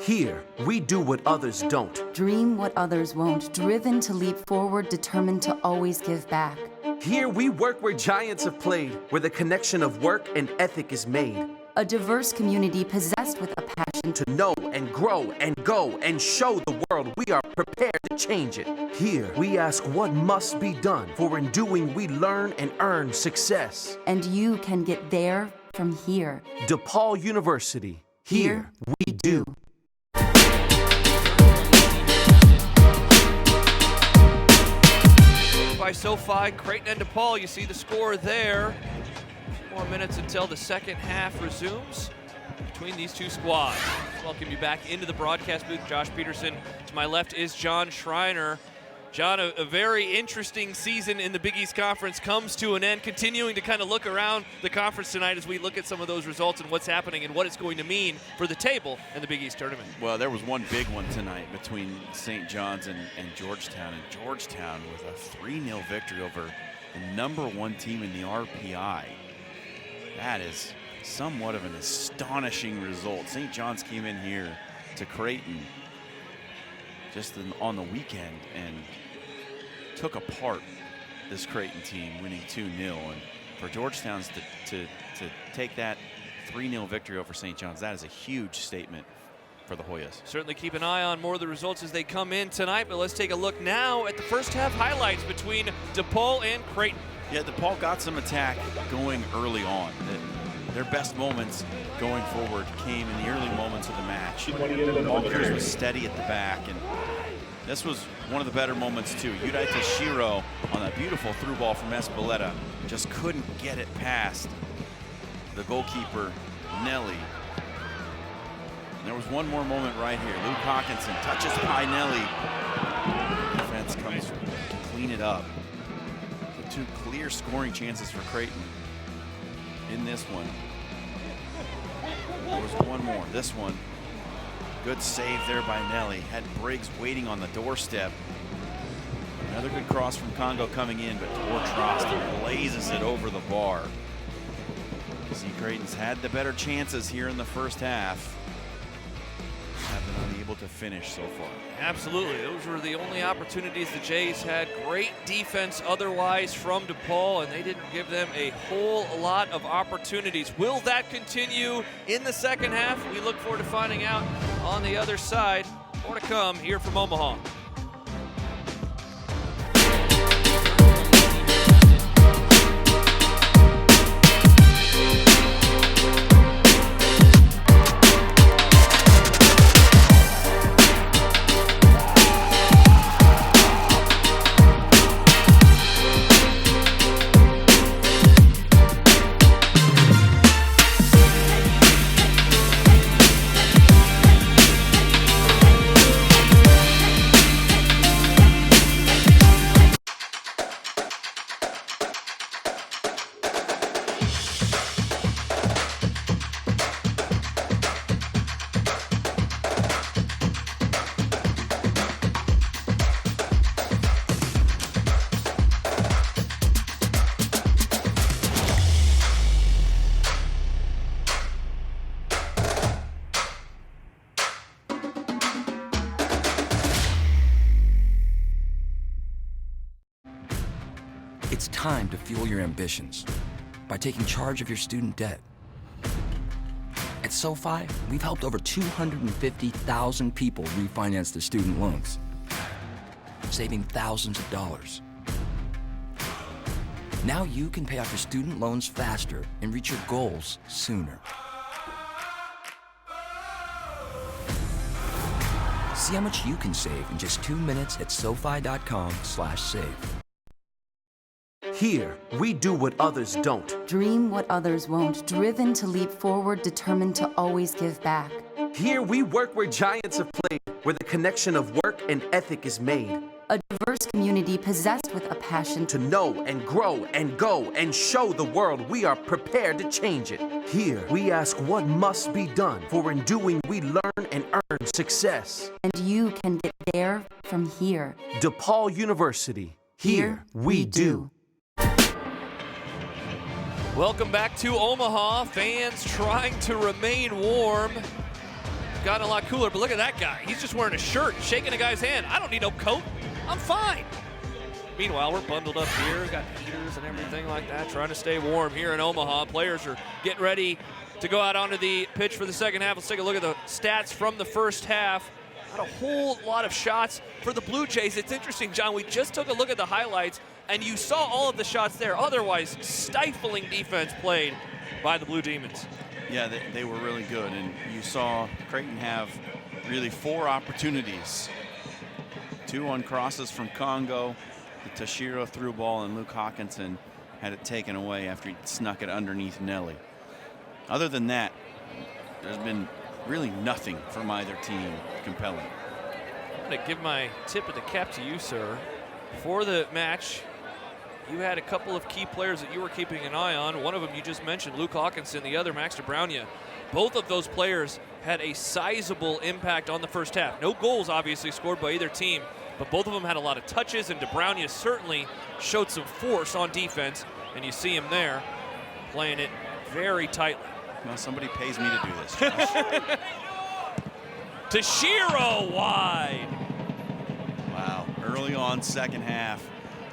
Here, we do what others don't. Dream what others won't, driven to leap forward, determined to always give back. Here, we work where giants have played, where the connection of work and ethic is made. A diverse community possessed with a passion to know and grow and go and show the world we are prepared to change it. Here, we ask what must be done, for in doing we learn and earn success. And you can get there from here. DePaul University. Here we do. By SoFi, Creighton and DePaul, you see the score there. 4 minutes until the second half resumes between these two squads. Welcome you back into the broadcast booth. Josh Peterson. To my left is John Schreiner. John, a very interesting season in the Big East Conference comes to an end, continuing to kind of look around the conference tonight as we look at some of those results and what's happening and what it's going to mean for the table in the Big East tournament. Well, there was one big one tonight between St. John's and Georgetown. And Georgetown with a 3-0 victory over the #1 team in the RPI. That is somewhat of an astonishing result. St. John's came in here to Creighton just on the weekend and took apart this Creighton team, winning 2-0. And for Georgetown's to take that 3-0 victory over St. John's, that is a huge statement for the Hoyas. Certainly keep an eye on more of the results as they come in tonight, but let's take a look now at the first half highlights between DePaul and Creighton. Yeah, DePaul got some attack going early on. Their best moments going forward came in the early moments of the match. Walters was steady at the back, and this was one of the better moments too. Yudai Tashiro on that beautiful through ball from Espeleta just couldn't get it past the goalkeeper, Nelly. And there was one more moment right here. Luke Hawkinson touches by Nelly. tied up. So 2 clear scoring chances for Creighton in this one. There was one more. This one, good save there by Nelly. Had Briggs waiting on the doorstep. Another good cross from Congo coming in, but Tortrost blazes it over the bar. See, Creighton's had the better chances here in the first half. Have been unable to finish so far. Absolutely, those were the only opportunities the Jays had. Great defense otherwise from DePaul, and they didn't give them a whole lot of opportunities. Will that continue in the second half? We look forward to finding out on the other side. More to come here from Omaha. It's time to fuel your ambitions by taking charge of your student debt. At SoFi, we've helped over 250,000 people refinance their student loans, saving thousands of dollars. Now you can pay off your student loans faster and reach your goals sooner. See how much you can save in just 2 minutes at SoFi.com/save. Here, we do what others don't. Dream what others won't. Driven to leap forward, determined to always give back. Here, we work where giants have played, where the connection of work and ethic is made. A diverse community possessed with a passion to know and grow and go and show the world we are prepared to change it. Here, we ask what must be done, for in doing we learn and earn success. And you can get there from here. DePaul University. Here we do. Welcome back to Omaha. Fans trying to remain warm. Gotten a lot cooler, but look at that guy. He's just wearing a shirt, shaking a guy's hand. I don't need no coat. I'm fine. Meanwhile, we're bundled up here. Got heaters and everything like that, trying to stay warm here in Omaha. Players are getting ready to go out onto the pitch for the second half. Let's take a look at the stats from the first half. Not a whole lot of shots for the Blue Jays. It's interesting, John. We just took a look at the highlights, and you saw all of the shots there. Otherwise, stifling defense played by the Blue Demons. Yeah, they were really good, and you saw Creighton have really 4 opportunities. 2 on crosses from Congo, the Tashiro through ball, and Luke Hawkinson had it taken away after he snuck it underneath Nelly. Other than that, there's been really nothing from either team compelling. I'm going to give my tip of the cap to you, sir. For the match, you had a couple of key players that you were keeping an eye on. One of them you just mentioned, Luke Hawkinson, the other, Max DeBrownia. Both of those players had a sizable impact on the first half. No goals, obviously, scored by either team, but both of them had a lot of touches, and DeBrownia certainly showed some force on defense, and you see him there playing it very tightly. Well, somebody pays me to do this, Josh. Tashiro wide. Wow, early on second half.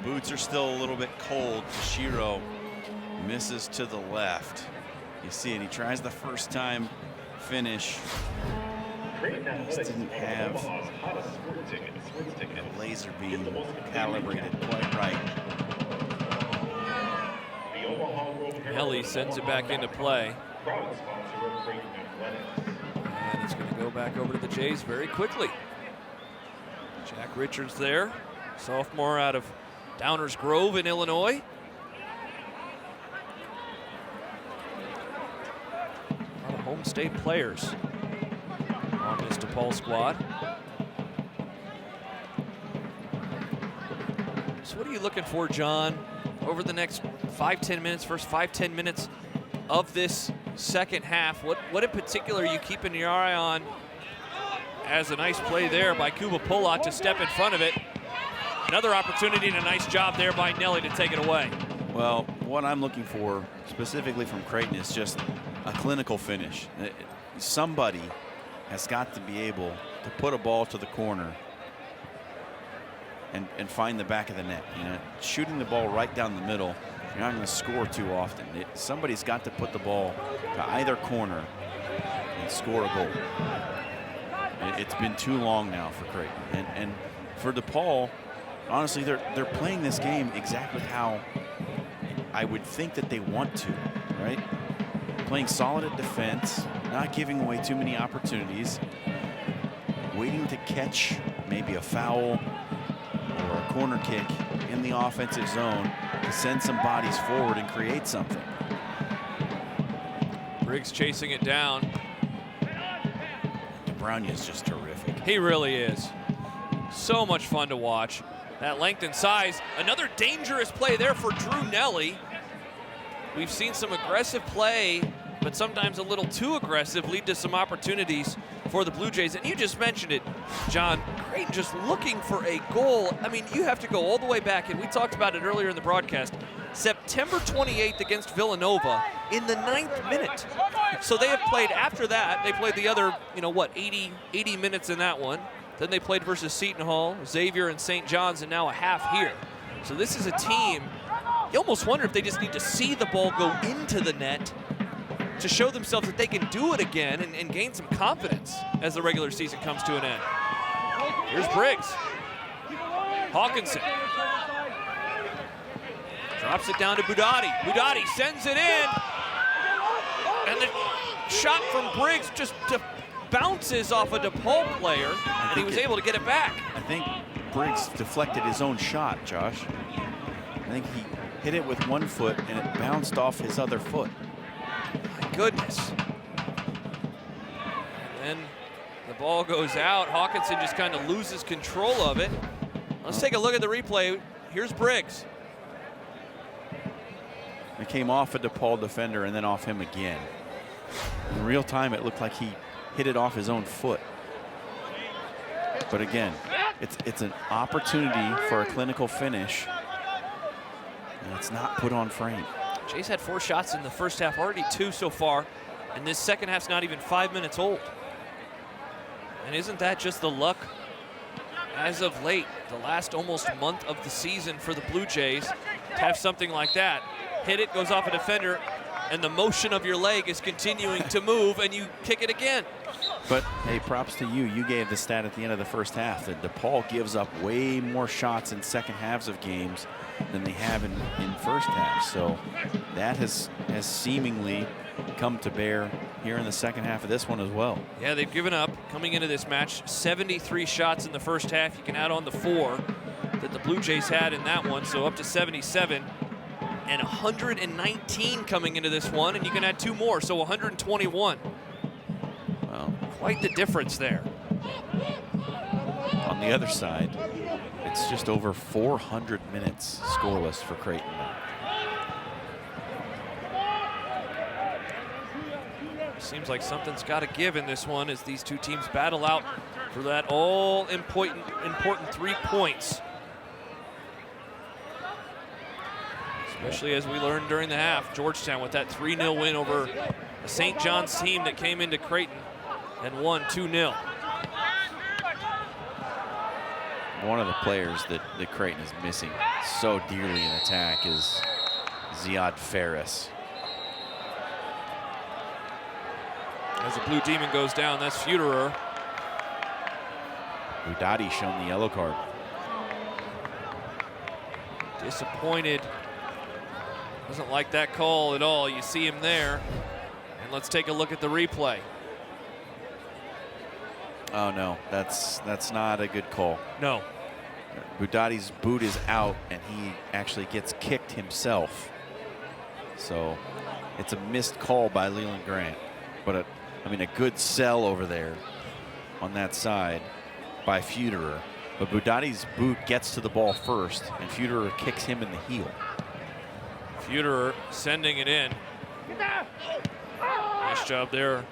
Boots are still a little bit cold. Tashiro misses to the left. You see it, he tries the first time finish. Just didn't have the laser beam calibrated quite right. Nelly sends it back into play. And it's going to go back over to the Jays very quickly. Jack Richards there, sophomore out of Downers Grove in Illinois. A lot of home state players on this DePaul squad. So what are you looking for, John, over the next 5-10 minutes, first 5-10 minutes of this second half? What in particular are you keeping your eye on? As a nice play there by Kuba Polak to step in front of it. Another opportunity and a nice job there by Nelly to take it away. Well, what I'm looking for specifically from Creighton is just a clinical finish. Somebody has got to be able to put a ball to the corner and find the back of the net. You know, shooting the ball right down the middle, you're not going to score too often. Somebody's got to put the ball to either corner and score a goal. It's been too long now for Creighton. And for DePaul, honestly, they're playing this game exactly how I would think that they want to, right? Playing solid at defense, not giving away too many opportunities, waiting to catch maybe a foul or a corner kick in the offensive zone to send some bodies forward and create something. Briggs chasing it down. Brownia is just terrific. He really is. So much fun to watch. That length and size. Another dangerous play there for Drew Nelly. We've seen some aggressive play, but sometimes a little too aggressive, lead to some opportunities for the Blue Jays. And you just mentioned it, John. Creighton just looking for a goal. I mean, you have to go all the way back, and we talked about it earlier in the broadcast. September 28th against Villanova in the 9th minute. So they have played after that. They played the other, 80 minutes in that one. Then they played versus Seton Hall, Xavier, and St. John's, and now a half here. So this is a team, you almost wonder if they just need to see the ball go into the net to show themselves that they can do it again and gain some confidence as the regular season comes to an end. Here's Briggs. Hawkinson. Drops it down to Budati. Budati sends it in. And the shot from Briggs just bounces off a DePaul player, and he was able to get it back. I think Briggs deflected his own shot, Josh. I think he hit it with one foot, and it bounced off his other foot. My goodness. And the ball goes out. Hawkinson just kind of loses control of it. Let's take a look at the replay. Here's Briggs. It came off a DePaul defender and then off him again. In real time, it looked like he hit it off his own foot. But again, it's an opportunity for a clinical finish, and it's not put on frame. Jays had 4 shots in the first half, already 2 so far, and this second half's not even 5 minutes old. And isn't that just the luck as of late, the last almost month of the season for the Blue Jays, to have something like that? Hit it, goes off a defender, and the motion of your leg is continuing to move, and you kick it again. But, hey, props to you. You gave the stat at the end of the first half that DePaul gives up way more shots in second halves of games than they have in first halves. So that has seemingly come to bear here in the second half of this one as well. Yeah, they've given up, coming into this match, 73 shots in the first half. You can add on the 4 that the Blue Jays had in that one, so up to 77. And 119 coming into this one, and you can add 2 more, so 121. Well, quite the difference there. On the other side, it's just over 400 minutes scoreless for Creighton. Seems like something's got to give in this one as these two teams battle out for that all-important 3 points. Especially as we learned during the half, Georgetown with that 3-0 win over a St. John's team that came into Creighton and won 2-0. One of the players that Creighton is missing so dearly in attack is Ziad Ferris. As the Blue Demon goes down, that's Feuderer. Budati shown the yellow card. Disappointed. Doesn't like that call at all. You see him there. And let's take a look at the replay. Oh no, that's not a good call. No. Budati's boot is out and he actually gets kicked himself. So it's a missed call by Leland Grant. But a good sell over there on that side by Feuderer. But Budati's boot gets to the ball first, and Feuderer kicks him in the heel. Feuderer sending it in. Nice job there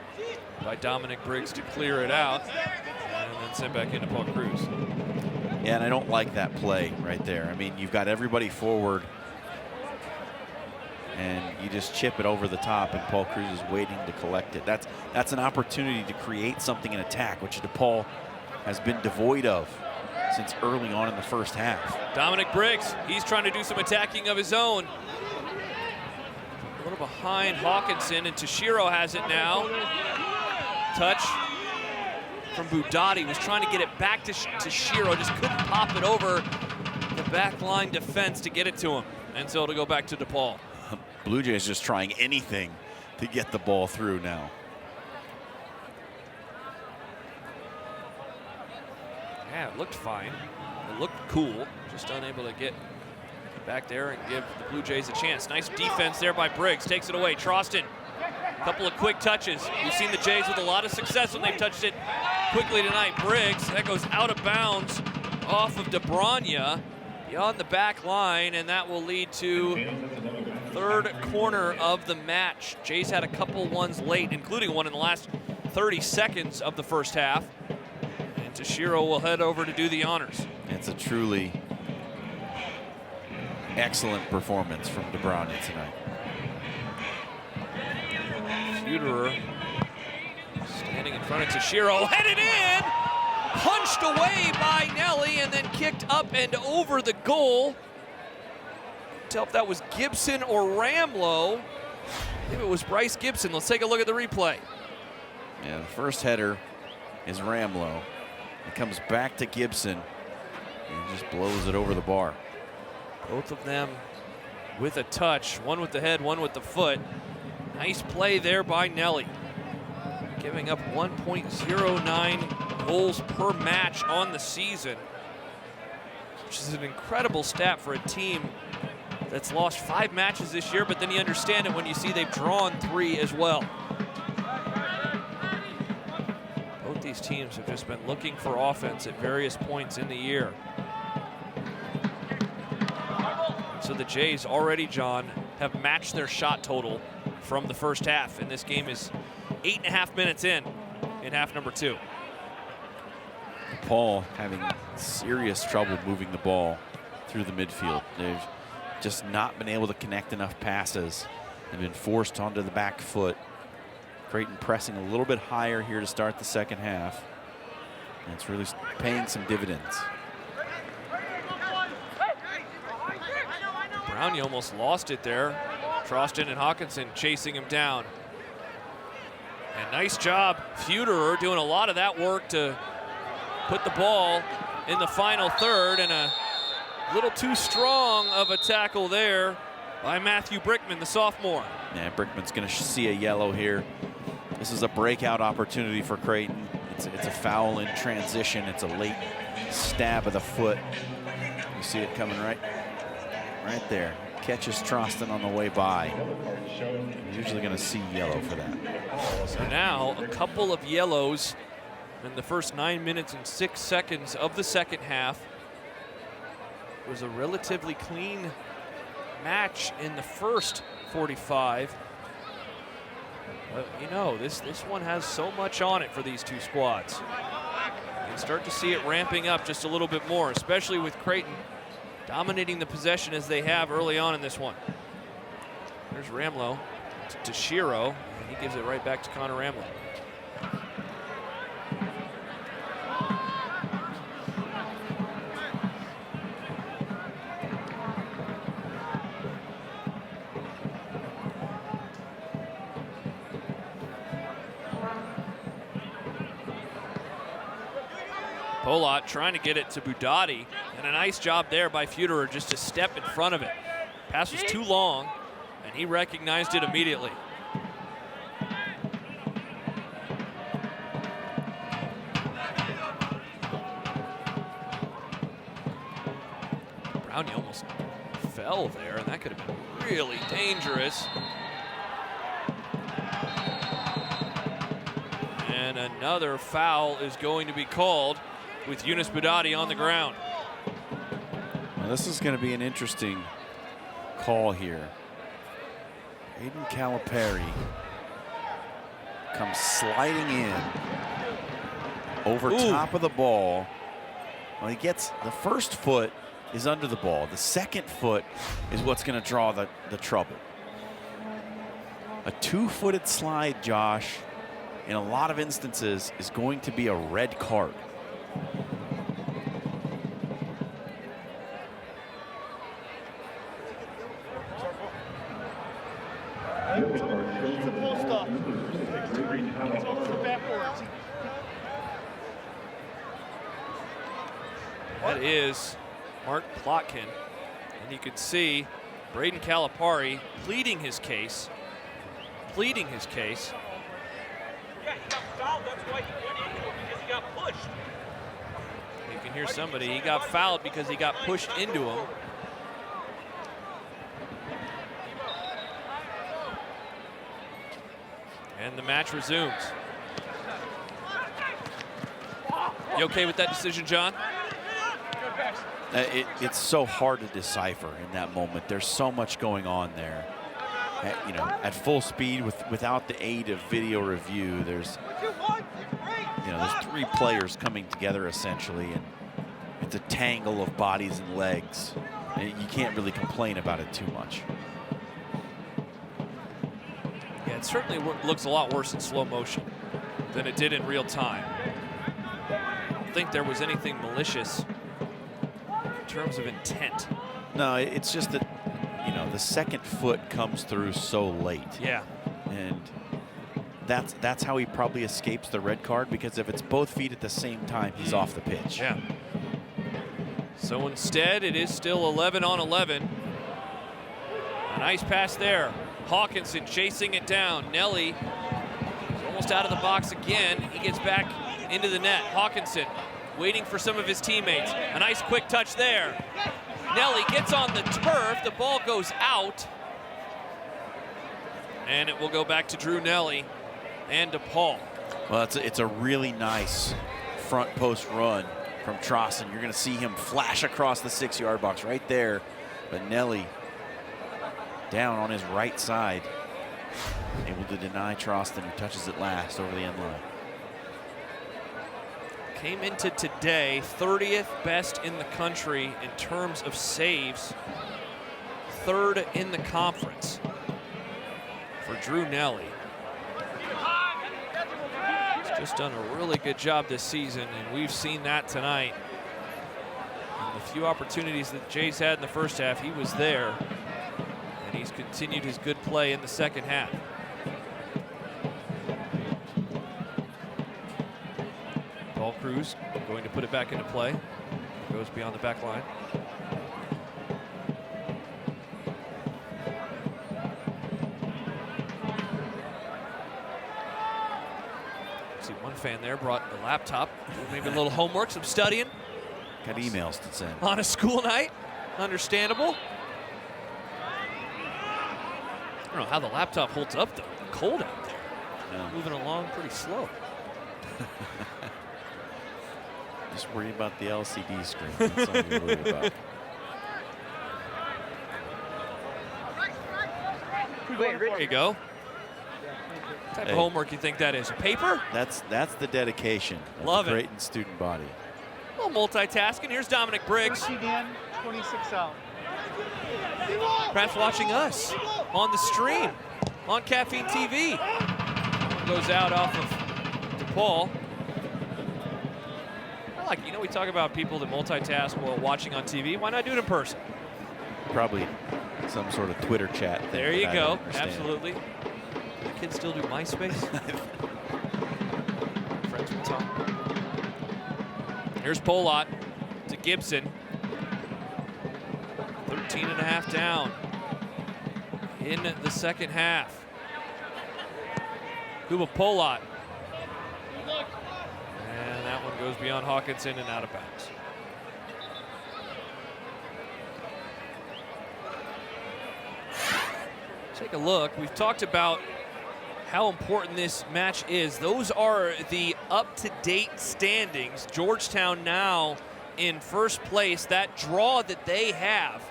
by Dominic Briggs to clear it out, and then sent back into Paul Cruz. Yeah, and I don't like that play right there. I mean, you've got everybody forward, and you just chip it over the top, and Paul Cruz is waiting to collect it. That's an opportunity to create something in attack, which DePaul has been devoid of since early on in the first half. Dominic Briggs, he's trying to do some attacking of his own. A little behind Hawkinson, and Toshiro has it now. Touch from Budati, was trying to get it back to Toshiro, just couldn't pop it over the back line defense to get it to him. And so it'll go back to DePaul. Blue Jays just trying anything to get the ball through now. Yeah, it looked fine. It looked cool. Just unable to get back there and give the Blue Jays a chance. Nice defense there by Briggs. Takes it away. Troston. A couple of quick touches. We've seen the Jays with a lot of success when they've touched it quickly tonight. Briggs, that goes out of bounds off of DeBrogna beyond the back line, and that will lead to third corner of the match. Jays had a couple ones late, including one in the last 30 seconds of the first half. And Toshiro will head over to do the honors. It's a truly excellent performance from DeBrogna tonight. Feuderer standing in front of Toshiro, headed in, punched away by Nelly, and then kicked up and over the goal. Tell if that was Gibson or Ramlow. I think it was Bryce Gibson. Let's take a look at the replay. Yeah, the first header is Ramlow. It comes back to Gibson and just blows it over the bar. Both of them with a touch, one with the head, one with the foot. Nice play there by Nelly. Giving up 1.09 goals per match on the season, which is an incredible stat for a team that's lost 5 matches this year, but then you understand it when you see they've drawn 3 as well. Both these teams have just been looking for offense at various points in the year. So the Jays already, John, have matched their shot total from the first half, and this game is 8.5 minutes in half number 2. Paul having serious trouble moving the ball through the midfield. They've just not been able to connect enough passes. They've been forced onto the back foot. Creighton pressing a little bit higher here to start the second half. And it's really paying some dividends. Brownie almost lost it there. Troston and Hawkinson chasing him down. And nice job, Feuderer doing a lot of that work to put the ball in the final third, and a little too strong of a tackle there by Matthew Brickman, the sophomore. Yeah, Brickman's going to see a yellow here. This is a breakout opportunity for Creighton. It's a foul in transition. It's a late stab of the foot. You see it coming right there. Catches Troston on the way by. Usually going to see yellow for that. So now a couple of yellows in the first 9 minutes and 6 seconds of the second half. It was a relatively clean match in the first 45. But you know, this one has so much on it for these two squads. You can start to see it ramping up just a little bit more, especially with Creighton dominating the possession as they have early on in this one. There's Ramlow to Toshiro, and he gives it right back to Connor Ramlow. Polot trying to get it to Budati, and a nice job there by Feuderer just to step in front of it. Pass was too long, and he recognized it immediately. Brownie almost fell there, and that could have been really dangerous. And another foul is going to be called. with Yunus Budati on the ground. Well, this is going to be an interesting call here. Aiden Calipari comes sliding in over top of the ball. Well, he gets the first foot is under the ball. The second foot is what's going to draw the trouble. A 2-footed slide, Josh, in a lot of instances is going to be a red card. That is Mark Plotkin. And you can see Braden Calipari pleading his case. You can hear somebody, he got fouled because he got pushed into him. And the match resumes. You okay with that decision, John? It's so hard to decipher in that moment. There's so much going on there. At full speed without the aid of video review, there's three players coming together essentially, and it's a tangle of bodies and legs. And you can't really complain about it too much. Yeah, it certainly looks a lot worse in slow motion than it did in real time. I don't think there was anything malicious in terms of intent. No, it's just that, the second foot comes through so late. Yeah. And that's how he probably escapes the red card, because if it's both feet at the same time, he's off the pitch. Yeah. So instead, it is still 11 on 11. A nice pass there. Hawkinson chasing it down. Nelly is almost out of the box again. He gets back into the net. Hawkinson waiting for some of his teammates. A nice quick touch there. Nelly gets on the turf. The ball goes out. And it will go back to Drew Nelly and DePaul. Well, it's a really nice front post run from Trostin. You're going to see him flash across the 6-yard box right there. But Nelly down on his right side, able to deny Trostin, who touches it last over the end line. Came into today 30th best in the country in terms of saves, 3rd in the conference for Drew Nelly. He's just done a really good job this season, and we've seen that tonight. And the few opportunities that Jays had in the first half, he was there, and he's continued his good play in the second half. Paul Cruz going to put it back into play. Goes beyond the back line. See, one fan there brought a laptop, maybe a little homework, some studying. Got emails to send. On a school night, understandable. I don't know how the laptop holds up though. Cold out there. Yeah. Moving along pretty slow. Just worry about the LCD screen. That's all you worry about. There you go. What type of homework you think that is? A paper? That's the dedication of Love the it. Creighton student body. A little multitasking. Here's Dominic Briggs. 26 out. Perhaps watching us on the stream on Caffeine TV. Goes out off of DePaul. I like, we talk about people that multitask while watching on TV. Why not do it in person? Probably some sort of Twitter chat thing. There you that I go. don't understand. Absolutely. Do the kids still do MySpace? Friends with Tom. Here's Polott to Gibson. 13.5 down in the second half. Kuba Polott. And that one goes beyond Hawkinson and out of bounds. Take a look. We've talked about how important this match is. Those are the up-to-date standings. Georgetown now in first place. That draw that they have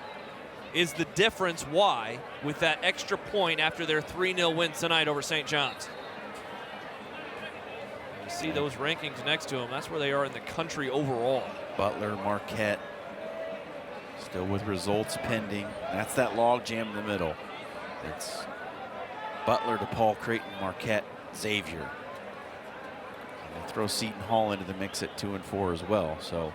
is the difference why with that extra point after their 3-0 win tonight over St. John's. You see those rankings next to them. That's where they are in the country overall. Butler, Marquette, still with results pending. That's that log jam in the middle. It's Butler, DePaul, Creighton, Marquette, Xavier. And they throw Seton Hall into the mix at 2 and 4 as well. So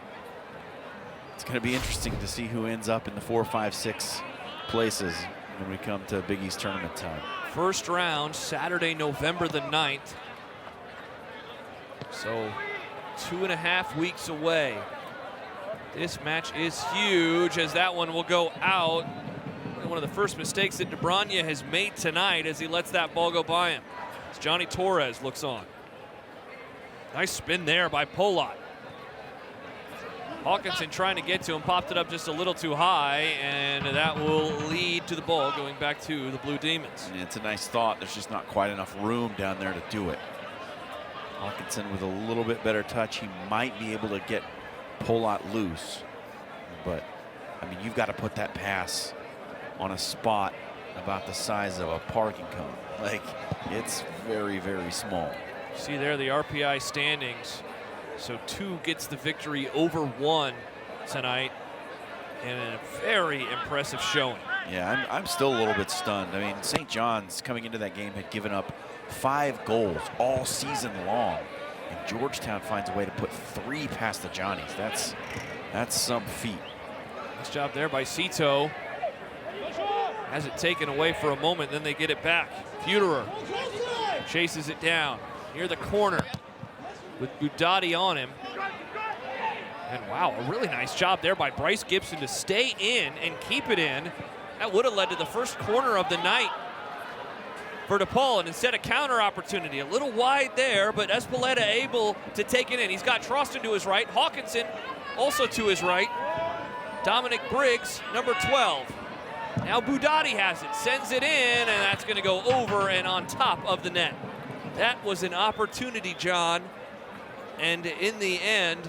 it's going to be interesting to see who ends up in the 4, 5, 6 places when we come to Big East tournament time. First round, Saturday, November the 9th. So 2.5 weeks away. This match is huge as that one will go out. One of the first mistakes that DeBrogna has made tonight as he lets that ball go by him. As Johnny Torres looks on. Nice spin there by Polot. Hawkinson trying to get to him, popped it up just a little too high, and that will lead to the ball going back to the Blue Demons. And it's a nice thought. There's just not quite enough room down there to do it. Hawkinson with a little bit better touch, he might be able to get Polot loose. But, I mean, you've got to put that pass on a spot about the size of a parking cone. Like, it's very, very small. See there the RPI standings. So 2 gets the victory over 1 tonight, and a very impressive showing. Yeah, I'm still a little bit stunned. I mean, St. John's coming into that game had given up 5 goals all season long, and Georgetown finds a way to put 3 past the Johnnies. That's some feat. Nice job there by Cito. Has it taken away for a moment, then they get it back. Futerer chases it down near the corner with Budati on him. And wow, a really nice job there by Bryce Gibson to stay in and keep it in. That would have led to the first corner of the night for DePaul, and instead a counter opportunity. A little wide there, but Espeleta able to take it in. He's got Troston to his right, Hawkinson also to his right. Dominic Briggs, number 12. Now Budati has it, sends it in, and that's going to go over and on top of the net. That was an opportunity, John, and in the end,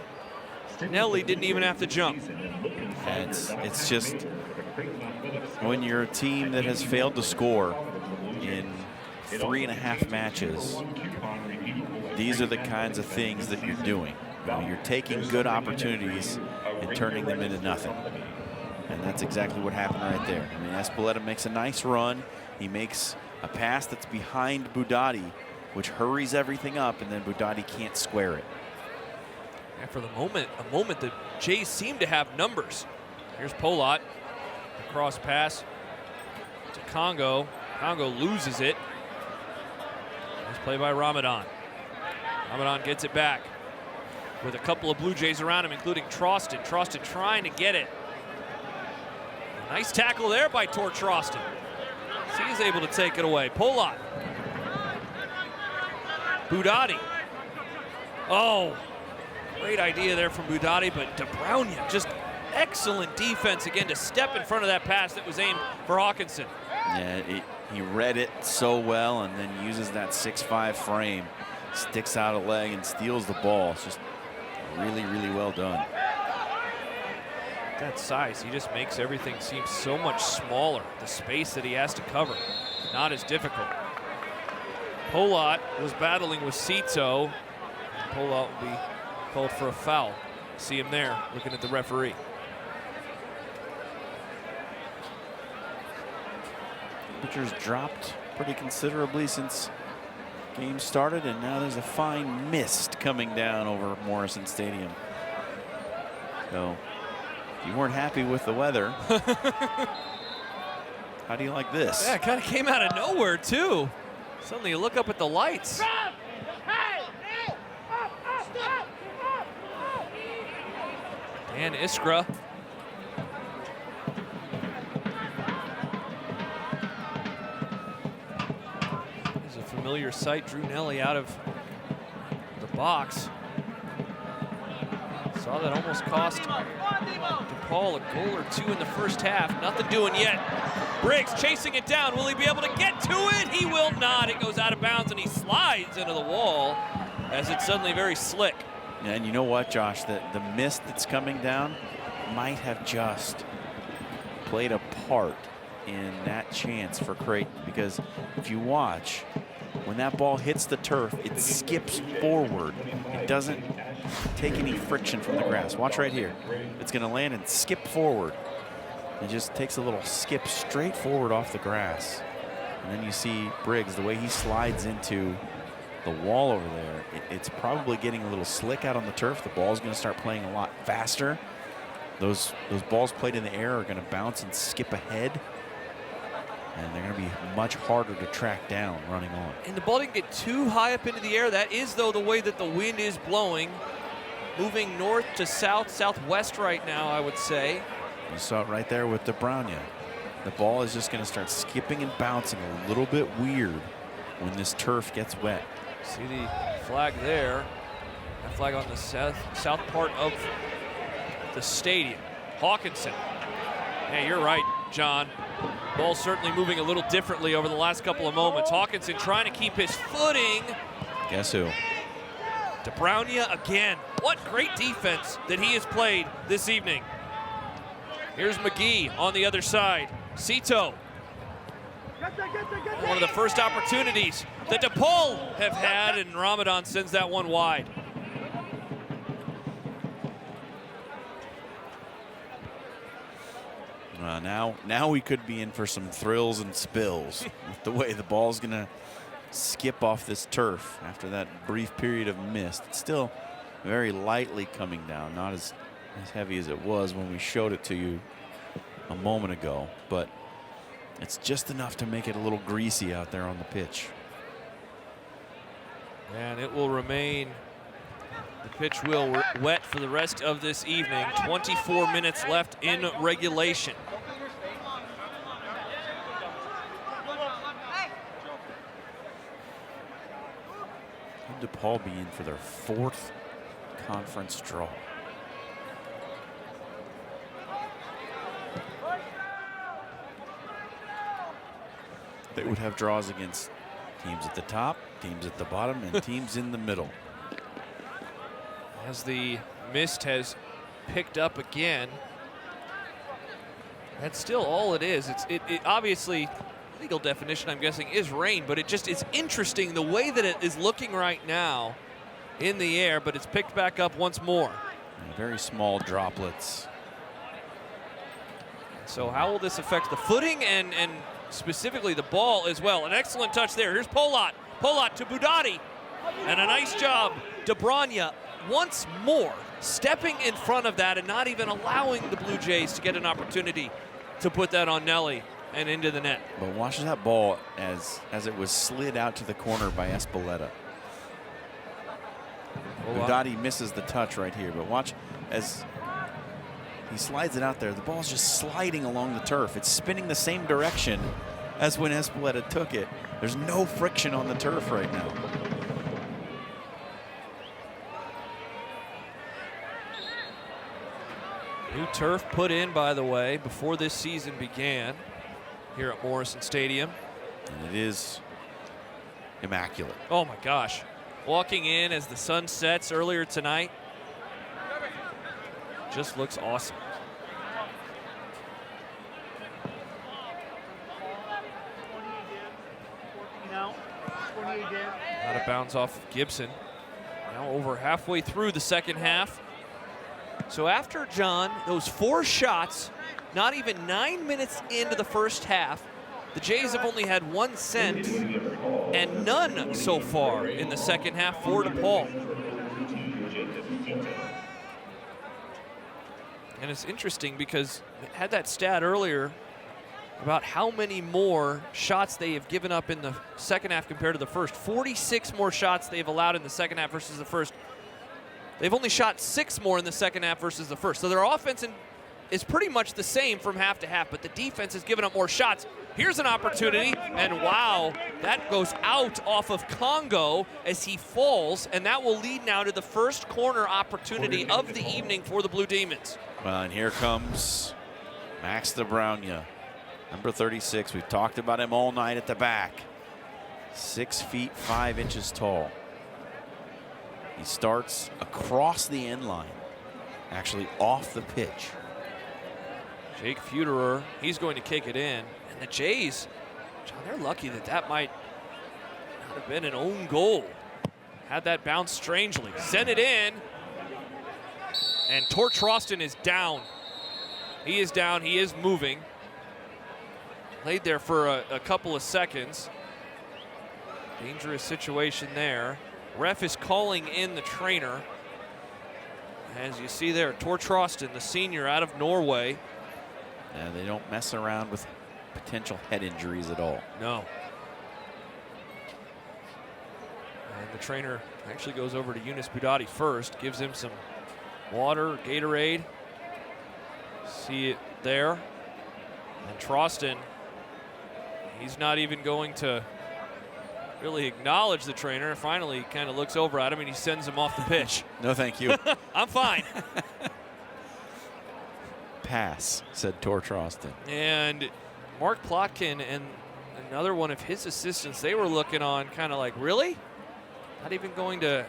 Nelly didn't even have to jump. And it's just when you're a team that has failed to score in 3.5 matches, these are the kinds of things that you're doing. You're taking good opportunities and turning them into nothing. And that's exactly what happened right there. I mean, Espeleta makes a nice run. He makes a pass that's behind Budati, which hurries everything up, and then Budati can't square it. And for the moment, a moment the Jays seem to have numbers. Here's Polot, the cross pass to Congo. Congo loses it. Nice play by Ramadan. Ramadan gets it back with a couple of Blue Jays around him, including Troston. Troston trying to get it. Nice tackle there by Tor Troston. So he's able to take it away. Polot. Budati. Oh, great idea there from Budati, but DeBrogna, just excellent defense again to step in front of that pass that was aimed for Hawkinson. Yeah, he read it so well and then uses that 6'5" frame, sticks out a leg and steals the ball. It's just really, really well done. That size, he just makes everything seem so much smaller. The space that he has to cover, not as difficult. Polot was battling with Cito. Polot will be called for a foul. See him there, looking at the referee. Temperatures dropped pretty considerably since game started, and now there's a fine mist coming down over Morrison Stadium. So if you weren't happy with the weather, how do you like this? Yeah, it kind of came out of nowhere too. Suddenly you look up at the lights. Dan Iskra. This is a familiar sight. Drew Nelly out of the box. Saw that almost cost DePaul a goal or two in the first half. Nothing doing yet. Briggs chasing it down. Will he be able to get to it? He will not. It goes out of bounds and he slides into the wall as it's suddenly very slick. And you know what, Josh? The mist that's coming down might have just played a part in that chance for Creighton, because if you watch, when that ball hits the turf, it skips forward. It doesn't take any friction from the grass. Watch right here. It's going to land and skip forward. It just takes a little skip straight forward off the grass. And then you see Briggs, the way he slides into the wall over there, it's probably getting a little slick out on the turf. The ball's going to start playing a lot faster. Those balls played in the air are going to bounce and skip ahead. And they're going to be much harder to track down running on. And the ball didn't get too high up into the air. That is, though, the way that the wind is blowing. Moving north to south, southwest right now, I would say. You saw it right there with DeBraunia. The ball is just going to start skipping and bouncing a little bit weird when this turf gets wet. See the flag there. That flag on the south part of the stadium. Hawkinson. Hey, you're right, John. Ball certainly moving a little differently over the last couple of moments. Hawkinson trying to keep his footing. Guess who? DeBraunia again. What great defense that he has played this evening. Here's McGee on the other side. Cito. One of the first opportunities that DePaul have had, and Ramadan sends that one wide. Now we could be in for some thrills and spills with the way the ball's going to skip off this turf after that brief period of mist. It's still very lightly coming down, not as heavy as it was when we showed it to you a moment ago, but it's just enough to make it a little greasy out there on the pitch. And it will remain, the pitch will wet for the rest of this evening. 24 minutes left in regulation. DePaul be in for their fourth conference draw. They would have draws against teams at the top, teams at the bottom, and teams in the middle. As the mist has picked up again, that's still all it is. It obviously, legal definition, I'm guessing, is rain, but it's interesting the way that it is looking right now in the air, but it's picked back up once more. Very small droplets. So how will this affect the footing and specifically the ball as well? An excellent touch there. Here's Polat. Polat to Budati. And a nice job. DeBraunia once more stepping in front of that and not even allowing the Blue Jays to get an opportunity to put that on Nelly and into the net. But watch that ball as it was slid out to the corner by Espeleta. Budati misses the touch right here, but watch as he slides it out there. The ball's just sliding along the turf. It's spinning the same direction as when Espeleta took it. There's no friction on the turf right now. New turf put in, by the way, before this season began here at Morrison Stadium. And it is immaculate. Oh my gosh. Walking in as the sun sets earlier tonight. Just looks awesome. Out of bounds off of Gibson. Now over halfway through the second half. So after, John, those 4 shots, not even 9 minutes into the first half, the Jays have only had 1 cent and none so far in the second half for DePaul. And it's interesting because I had that stat earlier about how many more shots they have given up in the second half compared to the first. 46 more shots they've allowed in the second half versus the first. They've only shot 6 more in the second half versus the first. So their offense is pretty much the same from half to half, but the defense has given up more shots. Here's an opportunity, and wow, That goes out off of Congo as he falls, and that will lead now to the first corner opportunity of the evening for the Blue Demons. Well, and here comes Max DeBrownia, number 36. We've talked about him all night at the back. 6 feet 5 inches tall. He starts across the end line, actually off the pitch. Jake Feuderer, he's going to kick it in. And the Jays, John, they're lucky that might not have been an own goal. Had that bounce strangely. Sent it in. And Torch Roston is down. He is down. He is moving. Laid there for a couple of seconds. Dangerous situation there. Ref is calling in the trainer. As you see there, Torch Roston, the senior out of Norway. And they don't mess around with potential head injuries at all. No. And the trainer actually goes over to Yunus Budati first, gives him some water, Gatorade. See it there. And Troston, he's not even going to really acknowledge the trainer. Finally, he kind of looks over at him and he sends him off the pitch. No, thank you. I'm fine. Pass, said Torch Roston. And Mark Plotkin and another one of his assistants, they were looking on kind of like, really? Not even going to.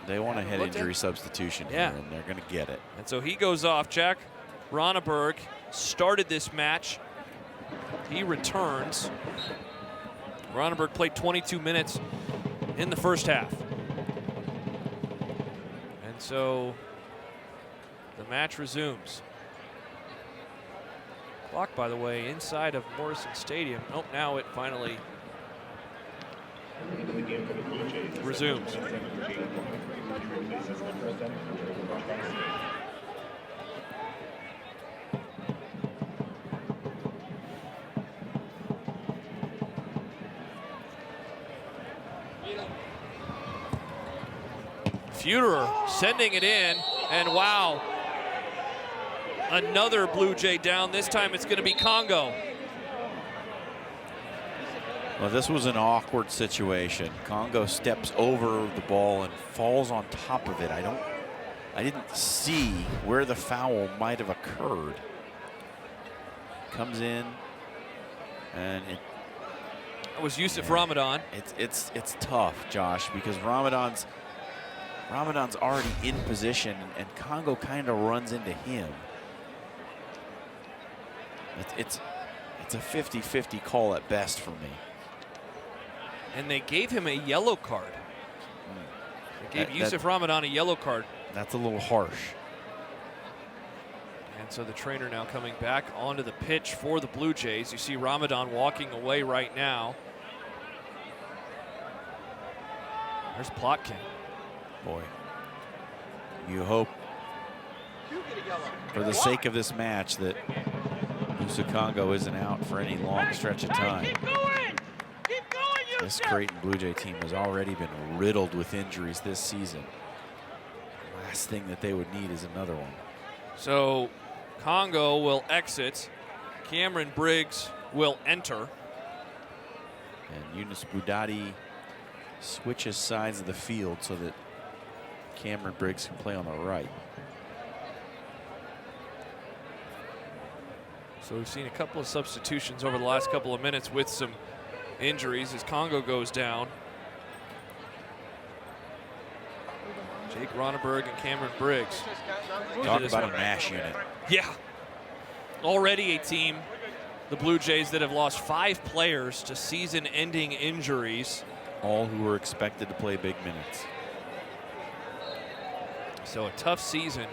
They want a head injury substitution here, and they're going to get it. And so he goes off. Jack Ronneberg started this match. He returns. Ronneberg played 22 minutes in the first half. And so the match resumes. Clock, by the way, inside of Morrison Stadium. Oh, now it finally resumes. Feuderer sending it in, and wow, another Blue Jay down. This time it's going to be Congo. Well, this was an awkward situation. Congo steps over the ball and falls on top of it. I didn't see where the foul might have occurred. Comes in, and it was Yusuf Ramadan. It's tough, Josh, because Ramadan's already in position, and Congo kind of runs into him. It's a 50-50 call at best for me. And they gave him a yellow card. They gave Yusuf Ramadan a yellow card. That's a little harsh. And so the trainer now coming back onto the pitch for the Blue Jays. You see Ramadan walking away right now. There's Plotkin. Boy, you hope for the sake of this match that Musa Congo isn't out for any long stretch of time. This Creighton Blue Jay team has already been riddled with injuries this season. The last thing that they would need is another one. So Congo will exit. Cameron Briggs will enter. And Yunus Budati switches sides of the field so that Cameron Briggs can play on the right. So we've seen a couple of substitutions over the last couple of minutes with some injuries as Congo goes down. Jake Ronneberg and Cameron Briggs. Talk about a MASH unit. Yeah. Already a team, the Blue Jays, that have lost 5 players to season-ending injuries. All who were expected to play big minutes. So a tough season,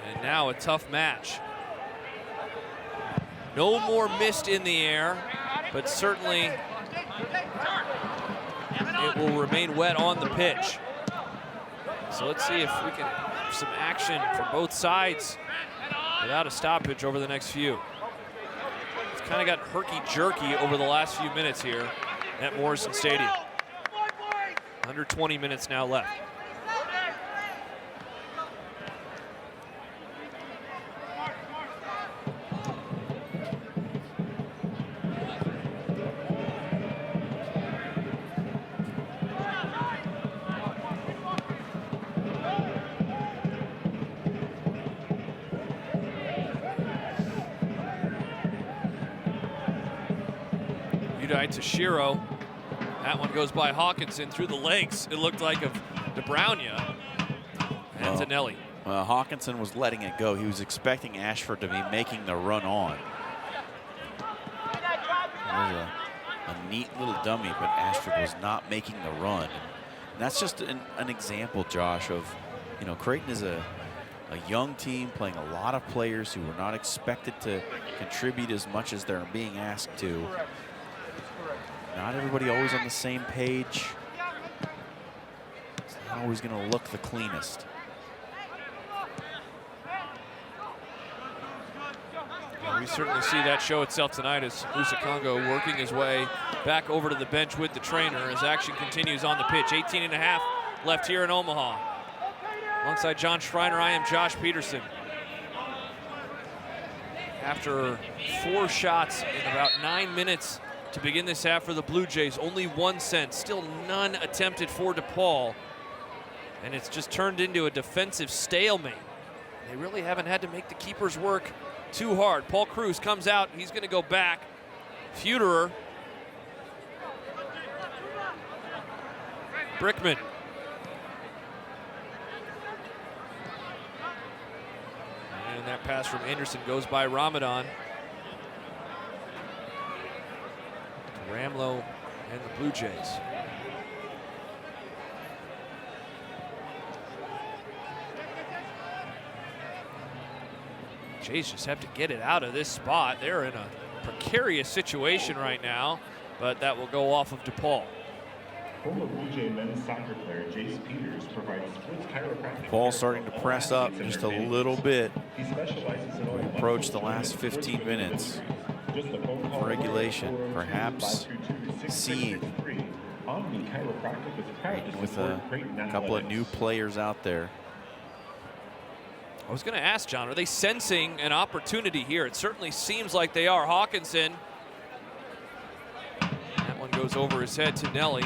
and now a tough match. No more mist in the air, but certainly it will remain wet on the pitch. So let's see if we can have some action from both sides without a stoppage over the next few. It's kind of got herky-jerky over the last few minutes here at Morrison Stadium. Under 20 minutes now left. Udai Toshiro. That one goes by Hawkinson through the legs, it looked like, of DeBrownia. And Zanelli. Hawkinson was letting it go. He was expecting Ashford to be making the run on. It was a neat little dummy, but Ashford was not making the run. And that's just an example, Josh, of, you know, Creighton is a young team playing a lot of players who were not expected to contribute as much as they're being asked to. Not everybody always on the same page. It's not always going to look the cleanest. Well, we certainly see that show itself tonight as Usakongo working his way back over to the bench with the trainer as action continues on the pitch. 18.5 left here in Omaha. Alongside John Schreiner, I am Josh Peterson. After 4 shots in about 9 minutes to begin this half for the Blue Jays, only 1 cent, still none attempted for DePaul. And it's just turned into a defensive stalemate. They really haven't had to make the keepers work too hard. Paul Cruz comes out, he's gonna go back. Feuderer. Brickman. And that pass from Anderson goes by Ramadan. Ramlo and the Blue Jays. Jays just have to get it out of this spot. They're in a precarious situation right now, but that will go off of DePaul. Former Blue Jay men's soccer player Jace Peters provides sports chiropractic. Ball starting to press up just a little bit. He specializes in We approach the last 15 minutes of regulation, perhaps seeing with a couple of new players out there. I was going to ask, John, are they sensing an opportunity here? It certainly seems like they are. Hawkinson. That one goes over his head to Nelly.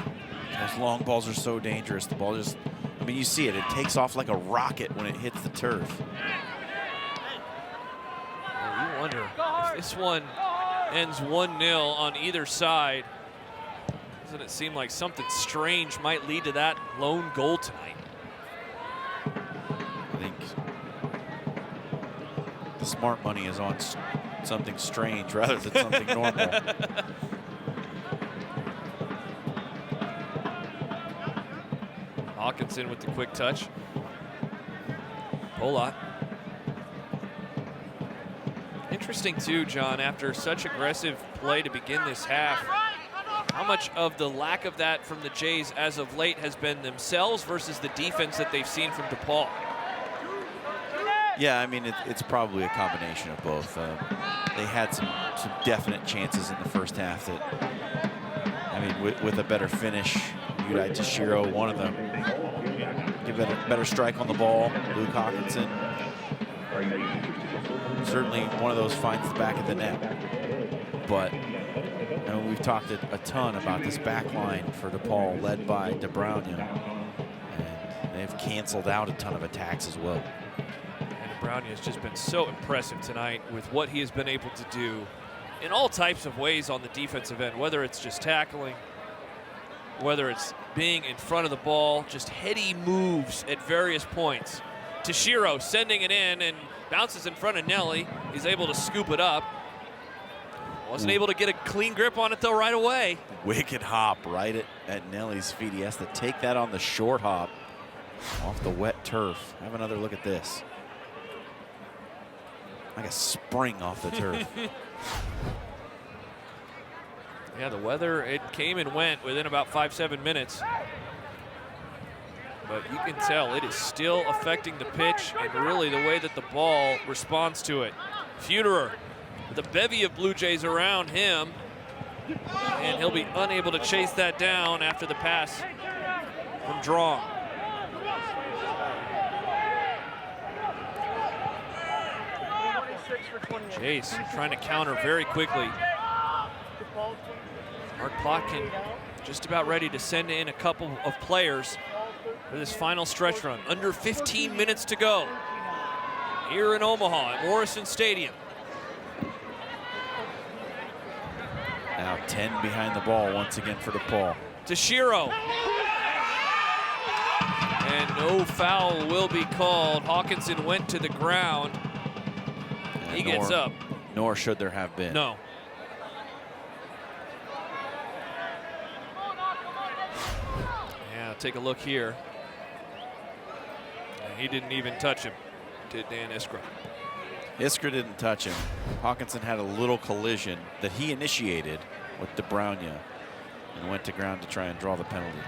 Those long balls are so dangerous. The ball just, I mean, you see it. It takes off like a rocket when it hits the turf. Well, you wonder if this one ends 1-0 on either side. Doesn't it seem like something strange might lead to that lone goal tonight? I think the smart money is on something strange rather than something normal. Hawkinson with the quick touch. Polak. Interesting too, John, after such aggressive play to begin this half, how much of the lack of that from the Jays as of late has been themselves versus the defense that they've seen from DePaul? Yeah, I mean, it's probably a combination of both. They had some definite chances in the first half that, I mean, with a better finish, Udai Toshiro, one of them, give it a better strike on the ball. Luke Hawkinson, certainly one of those finds the back of the net. But you know, we've talked a ton about this back line for DePaul, led by DeBrownia, and they've canceled out a ton of attacks as well. Brownie has just been so impressive tonight with what he has been able to do in all types of ways on the defensive end, whether it's just tackling, whether it's being in front of the ball, just heady moves at various points. Toshiro sending it in and bounces in front of Nelly. He's able to scoop it up. Wasn't able to get a clean grip on it though right away. Wicked hop right at Nelly's feet. He has to take that on the short hop off the wet turf. Have another look at this. Like a spring off the turf. Yeah, the weather, it came and went within about 5-7 minutes. But you can tell it is still affecting the pitch and really the way that the ball responds to it. Feuderer with a bevy of Blue Jays around him. And he'll be unable to chase that down after the pass from Drong. Jays trying to counter very quickly. Mark Plotkin just about ready to send in a couple of players for this final stretch run. Under 15 minutes to go here in Omaha at Morrison Stadium. Now 10 behind the ball once again for DePaul. DeShiro. And no foul will be called. Hawkinson went to the ground. And he gets up. Nor should there have been. No. Yeah, take a look here. And he didn't even touch him, did Dan Iskra. Iskra didn't touch him. Hawkinson had a little collision that he initiated with DeBraunia and went to ground to try and draw the penalty.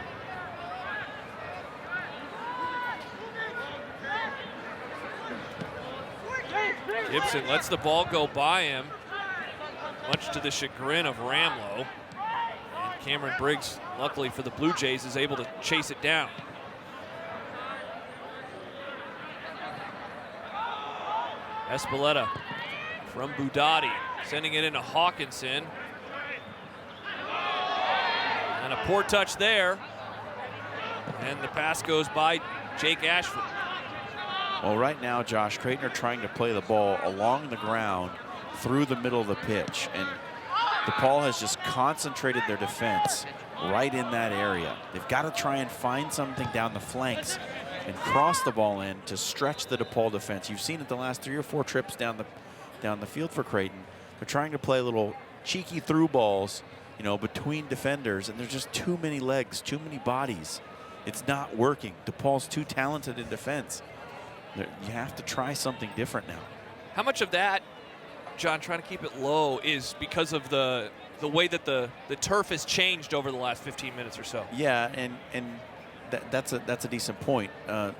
Gibson lets the ball go by him, much to the chagrin of Ramlow. And Cameron Briggs, luckily for the Blue Jays, is able to chase it down. Espeleta from Budati, sending it into Hawkinson. And a poor touch there. And the pass goes by Jake Ashford. Well, right now, Josh, Creighton are trying to play the ball along the ground through the middle of the pitch. And DePaul has just concentrated their defense right in that area. They've got to try and find something down the flanks and cross the ball in to stretch the DePaul defense. You've seen it the last 3 or 4 trips down the field for Creighton. They're trying to play little cheeky through balls, you know, between defenders, and there's just too many legs, too many bodies. It's not working. DePaul's too talented in defense. You have to try something different now. How much of that, John, trying to keep it low, is because of the way that the turf has changed over the last 15 minutes or so? Yeah, and that's a decent point.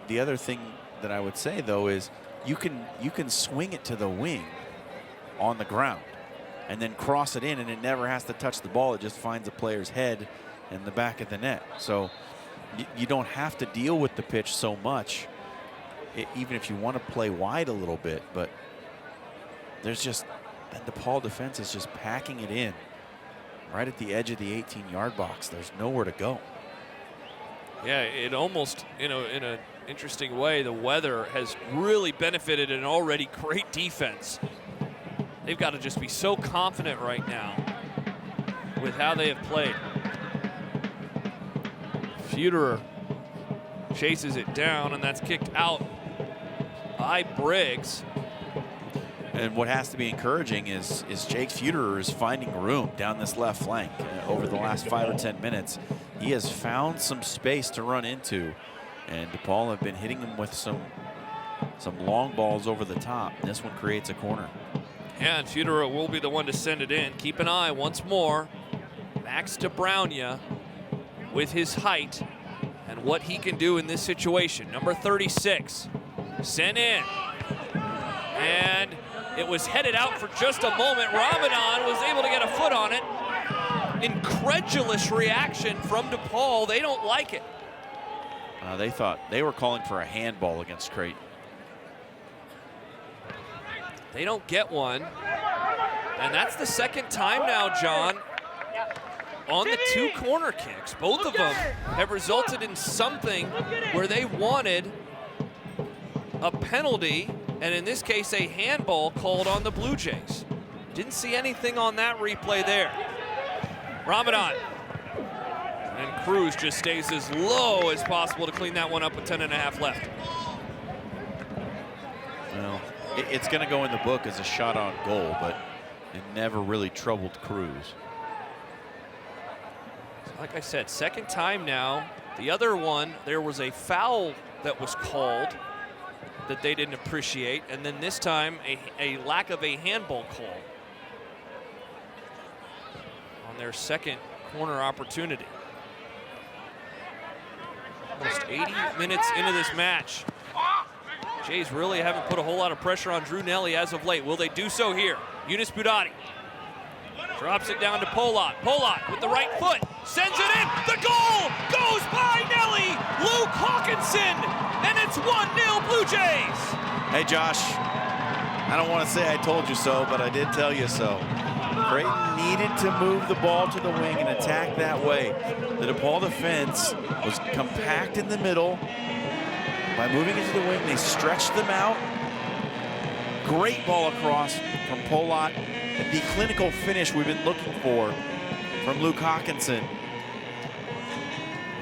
The other thing that I would say though is you can swing it to the wing on the ground and then cross it in, and it never has to touch the ball. It just finds a player's head in the back of the net. So you don't have to deal with the pitch so much, even if you want to play wide a little bit. But there's just, the DePaul defense is just packing it in right at the edge of the 18-yard box. There's nowhere to go. Yeah, it almost, in an interesting way, the weather has really benefited an already great defense. They've got to just be so confident right now with how they have played. Feuderer chases it down, and that's kicked out by Briggs. And what has to be encouraging is Jake Feuderer is finding room down this left flank. Over the last 5 or 10 minutes, he has found some space to run into, and DePaul have been hitting him with some long balls over the top. This one creates a corner. Yeah, and Feuderer will be the one to send it in. Keep an eye once more. Max DeBraunia with his height and what he can do in this situation. Number 36, sent in. And it was headed out for just a moment. Ramadan was able to get a foot on it. Incredulous reaction from DePaul. They don't like it. They thought they were calling for a handball against Creighton. They don't get one. And that's the second time now, John, on the 2 corner kicks. Both of them have resulted in something where they wanted a penalty, and in this case, a handball called on the Blue Jays. Didn't see anything on that replay there. Ramadan. And Cruz just stays as low as possible to clean that one up with 10.5 left. Well, it's going to go in the book as a shot on goal, but it never really troubled Cruz. Like I said, second time now. The other one, there was a foul that was called that they didn't appreciate, and then this time a lack of a handball call on their second corner opportunity. Almost 80 minutes into this match. Jays really haven't put a whole lot of pressure on Drew Nelly as of late. Will they do so here? Eunice Budati drops it down to Polot. Polot with the right foot, sends it in. The goal goes by Nelly. Luke Hawkinson, and it's 1-0 Blue Jays. Hey, Josh, I don't want to say I told you so, but I did tell you so. Creighton needed to move the ball to the wing and attack that way. The DePaul defense was compact in the middle. By moving into the wing, they stretched them out. Great ball across from Polot. The clinical finish we've been looking for from Luke Hawkinson.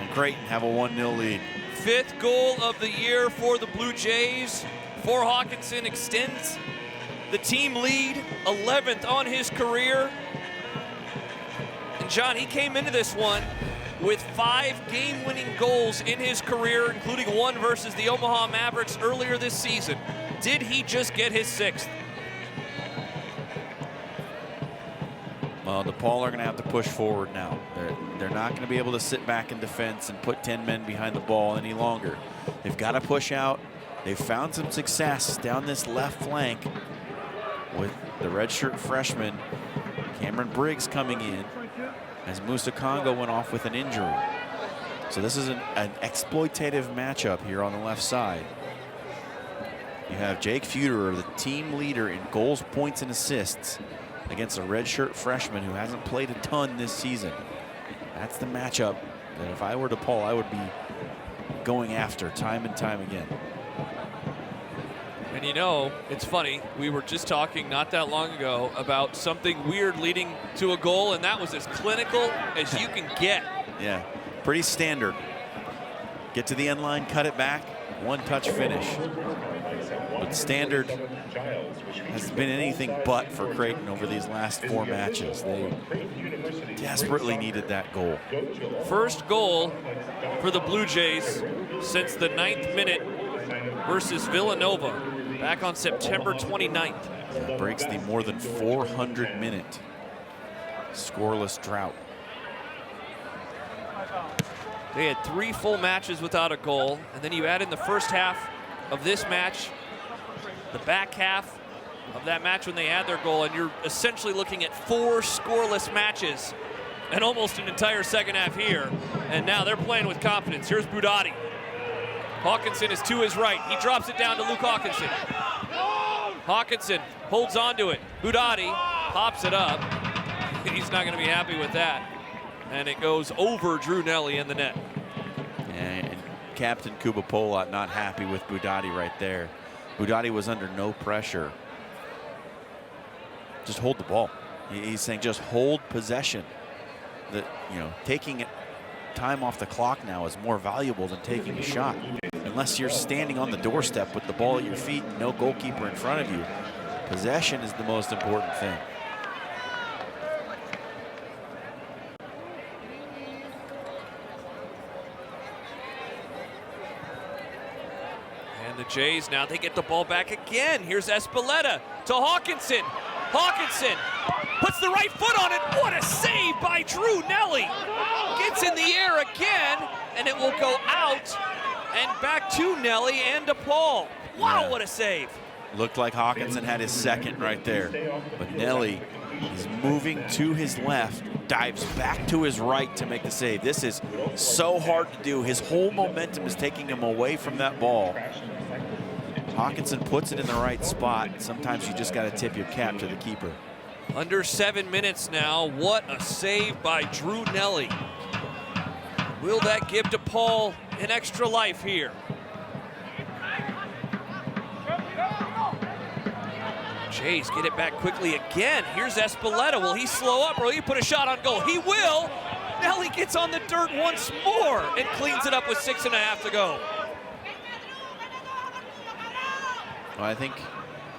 And Creighton have a 1-0 lead. 5th goal of the year for the Blue Jays. For Hawkinson extends the team lead, 11th on his career. And John, he came into this one with 5 game-winning goals in his career, including one versus the Omaha Mavericks earlier this season. Did he just get his 6th? Well, DePaul are going to have to push forward now. They're not going to be able to sit back in defense and put 10 men behind the ball any longer. They've got to push out. They've found some success down this left flank with the redshirt freshman Cameron Briggs coming in as Musa Congo went off with an injury. So this is an exploitative matchup here on the left side. You have Jake Feuderer, the team leader in goals, points, and assists, against a redshirt freshman who hasn't played a ton this season. That's the matchup that if I were DePaul, I would be going after time and time again. And you know, it's funny, we were just talking not that long ago about something weird leading to a goal, and that was as clinical as you can get. Yeah, pretty standard. Get to the end line, cut it back, one-touch finish. But standard has been anything but for Creighton over these last 4 matches. They desperately needed that goal. First goal for the Blue Jays since the 9th minute versus Villanova back on September 29th. That breaks the more than 400-minute scoreless drought. They had 3 full matches without a goal, and then you add in the first half of this match, the back half of that match when they had their goal, and you're essentially looking at 4 scoreless matches and almost an entire second half here. And now they're playing with confidence. Here's Budati. Hawkinson is to his right. He drops it down to Luke Hawkinson. Hawkinson holds on to it. Budati pops it up. He's not going to be happy with that. And it goes over Drew Nelly in the net. And Captain Kuba Polak not happy with Budati right there. Budati was under no pressure. Just hold the ball. He's saying just hold possession. That, you know, taking time off the clock now is more valuable than taking a shot. Unless you're standing on the doorstep with the ball at your feet and no goalkeeper in front of you, possession is the most important thing. The Jays now, they get the ball back again. Here's Espeleta to Hawkinson. Hawkinson puts the right foot on it. What a save by Drew Nelly. Gets in the air again, and it will go out and back to Nelly and DePaul. Wow, what a save. Looked like Hawkinson had his second right there. But Nelly is moving to his left, dives back to his right to make the save. This is so hard to do. His whole momentum is taking him away from that ball. Hawkinson puts it in the right spot. Sometimes you just got to tip your cap to the keeper. Under 7 minutes now. What a save by Drew Nelly. Will that give DePaul an extra life here? Jays get it back quickly again. Here's Espeleta. Will he slow up or will he put a shot on goal? He will. Nelly gets on the dirt once more and cleans it up with 6.5 to go. Well, I think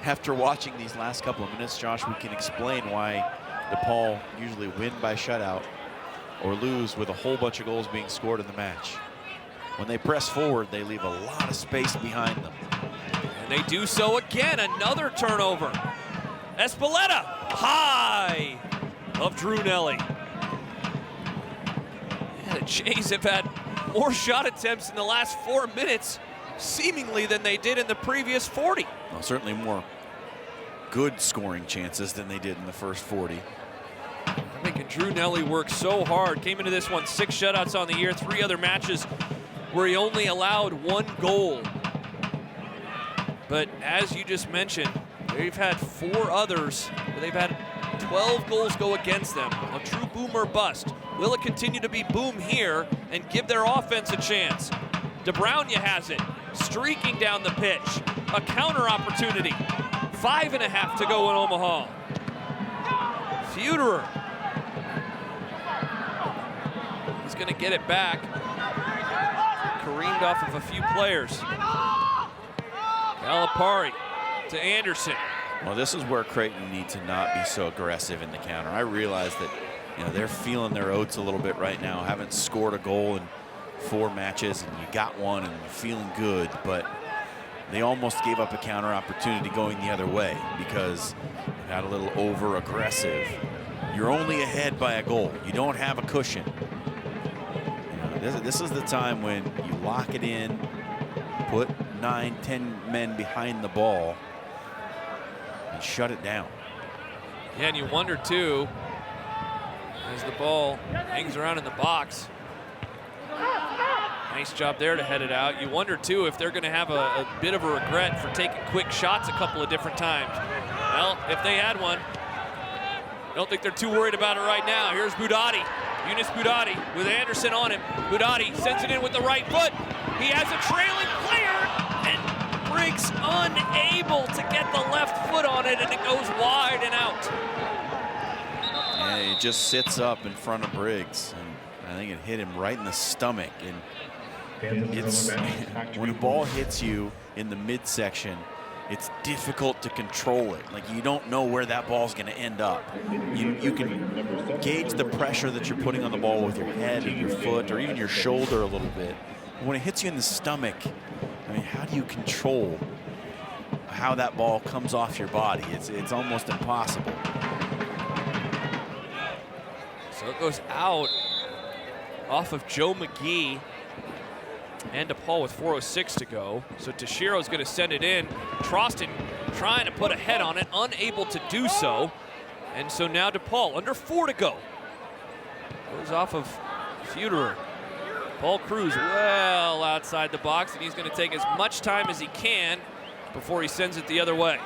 after watching these last couple of minutes, Josh, we can explain why DePaul usually win by shutout or lose with a whole bunch of goals being scored in the match. When they press forward, they leave a lot of space behind them. And they do so again. Another turnover. Espeleta, high of Drew Nelly. Yeah, the Jays have had more shot attempts in the last 4 minutes, seemingly, than they did in the previous 40. Well, certainly more good scoring chances than they did in the first 40. I'm making Drew Nelly work so hard. Came into this one 6 shutouts on the year, 3 other matches where he only allowed 1 goal. But as you just mentioned, they've had 4 others where they've had 12 goals go against them. A true boom or bust. Will it continue to be boom here and give their offense a chance? DeBrownia has it, streaking down the pitch. A counter opportunity. 5.5 to go in Omaha. Feuderer He's going to get it back. Careened off of a few players. Calipari to Anderson. Well, this is where Creighton needs to not be so aggressive in the counter. I realize that, you know, they're feeling their oats a little bit right now. Haven't scored a goal in 4 matches, and you got one and you're feeling good, but they almost gave up a counter opportunity going the other way because they got a little over aggressive. You're only ahead by a goal. You don't have a cushion. You know, this is the time when you lock it in, put 9, 10 men behind the ball, and shut it down. Yeah, and you wonder too, as the ball hangs around in the box. Nice job there to head it out. You wonder too if they're going to have a bit of a regret for taking quick shots a couple of different times. Well, if they had one, I don't think they're too worried about it right now. Here's Budotti, Yunus Budotti with Anderson on him. Budotti sends it in with the right foot. He has a trailing player, and Briggs unable to get the left foot on it, and it goes wide and out. Yeah, he just sits up in front of Briggs, and I think it hit him right in the stomach. And it's when a ball hits you in the midsection, it's difficult to control it. Like, you don't know where that ball's going to end up. You can gauge the pressure that you're putting on the ball with your head and your foot or even your shoulder a little bit. When it hits you in the stomach, I mean, how do you control how that ball comes off your body? It's almost impossible. So it goes out off of Joe McGee and DePaul with 4:06 to go. So Tashiro's going to send it in. Trostin trying to put a head on it, unable to do so. And so now DePaul under 4 to go. Goes off of Feuderer. Paul Cruz well outside the box, and he's going to take as much time as he can before he sends it the other way.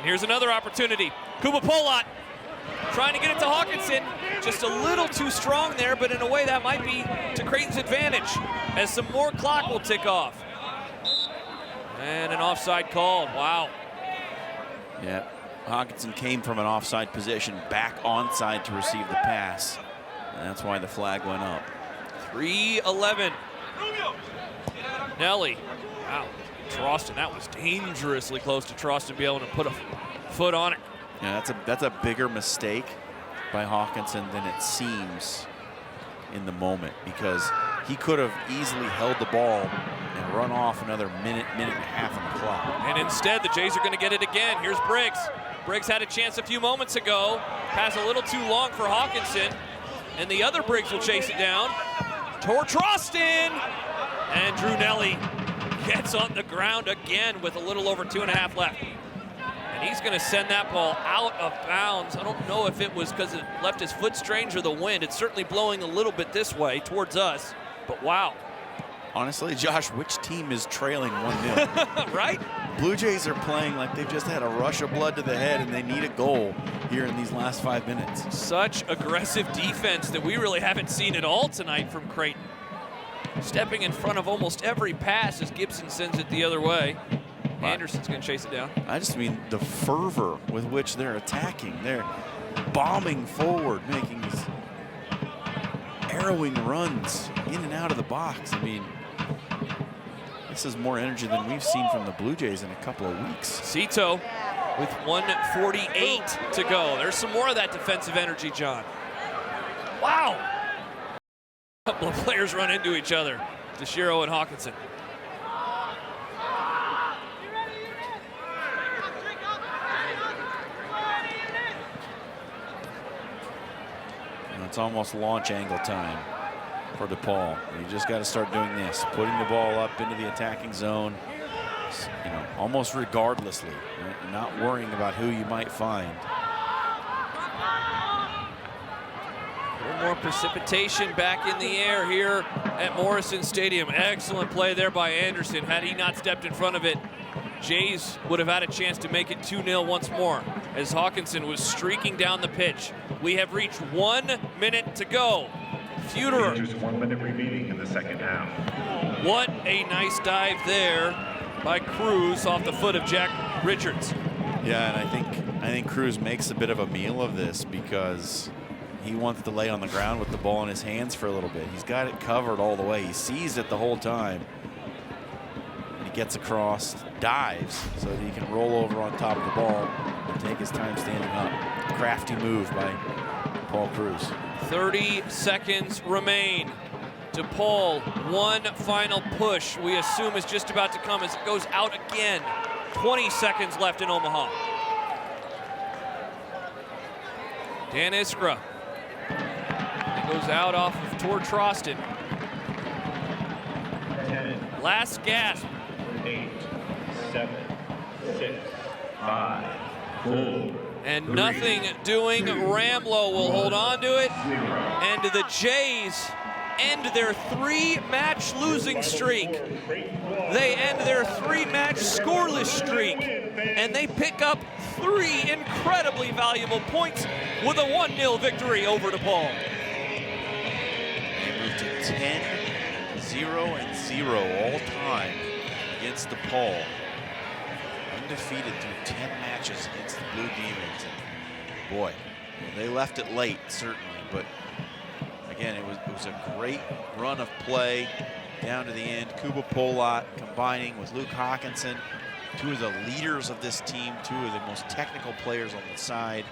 Here's another opportunity. Kuba Polot trying to get it to Hawkinson. Just a little too strong there, but in a way that might be to Creighton's advantage as some more clock will tick off. And an offside called. Wow. Yeah, Hawkinson came from an offside position back onside to receive the pass. And that's why the flag went up. 3:11. Nelly. Wow. Trostin, that was dangerously close to Trostin being able to put a foot on it. Yeah, that's a bigger mistake by Hawkinson than it seems in the moment, because he could have easily held the ball and run off another minute and a half on the clock. And instead, the Jays are going to get it again. Here's Briggs. Briggs had a chance a few moments ago. Pass a little too long for Hawkinson. And the other Briggs will chase it down. Toward Trostin. And Drew Nelly gets on the ground again with a little over 2.5 left. And he's going to send that ball out of bounds. I don't know if it was because it left his foot strange or the wind. It's certainly blowing a little bit this way towards us, but wow. Honestly, Josh, which team is trailing 1-0? Right? Blue Jays are playing like they've just had a rush of blood to the head and they need a goal here in these last 5 minutes. Such aggressive defense that we really haven't seen at all tonight from Creighton. Stepping in front of almost every pass as Gibson sends it the other way. Anderson's going to chase it down. I just mean the fervor with which they're attacking. They're bombing forward, making these arrowing runs in and out of the box. I mean, this is more energy than we've seen from the Blue Jays in a couple of weeks. Cito with 1:48 to go. There's some more of that defensive energy, John. Wow. A couple of players run into each other. Tashiro and Hawkinson. It's almost launch angle time for DePaul. You just got to start doing this, putting the ball up into the attacking zone, you know, almost regardlessly, right? Not worrying about who you might find. A little more precipitation back in the air here at Morrison Stadium. Excellent play there by Anderson. Had he not stepped in front of it, Jays would have had a chance to make it 2-0 once more as Hawkinson was streaking down the pitch. We have reached 1 minute to go. Futerer. Just 1 minute remaining in the second half. What a nice dive there by Cruz off the foot of Jack Richards. Yeah, and I think Cruz makes a bit of a meal of this because he wants to lay on the ground with the ball in his hands for a little bit. He's got it covered all the way. He sees it the whole time. And he gets across, dives, so that he can roll over on top of the ball and take his time standing up. Crafty move by Paul Cruz. 30 seconds remain. DePaul, one final push we assume is just about to come as it goes out again. 20 seconds left in Omaha. Dan Iskra. It goes out off of Tor Troston. 10, Last gasp. 8, 7, 6, 5, 4. And 3, doing. 2, Ramlo will hold on to it. 0. And the Jays end their 3-match losing streak. They end their 3-match scoreless streak. And they pick up 3 incredibly valuable points with a 1-0 victory over DePaul. They move to 10, 0, and 0 all time against DePaul. Undefeated through 10 matches against the Blue Demons. And boy, they left it late, certainly, but again, it was a great run of play down to the end. Kuba Polat combining with Luke Hawkinson, 2 of the leaders of this team, 2 of the most technical players on the side.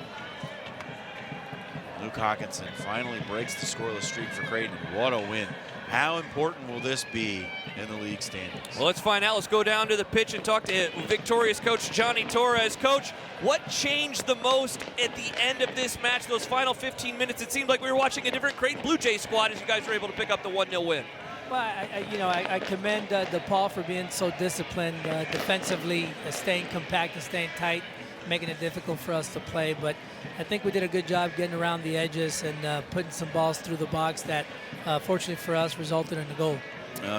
Luke Hawkinson finally breaks the scoreless streak for Creighton. What a win. How important will this be in the league standings? Well, let's find out. Let's go down to the pitch and talk to victorious coach Johnny Torres. Coach, what changed the most at the end of this match, those final 15 minutes? It seemed like we were watching a different Creighton Blue Jays squad as you guys were able to pick up the 1-0 win. Well, I commend DePaul for being so disciplined defensively, staying compact and staying tight, making it difficult for us to play. But I think we did a good job getting around the edges and putting some balls through the box that, fortunately for us, resulted in a goal.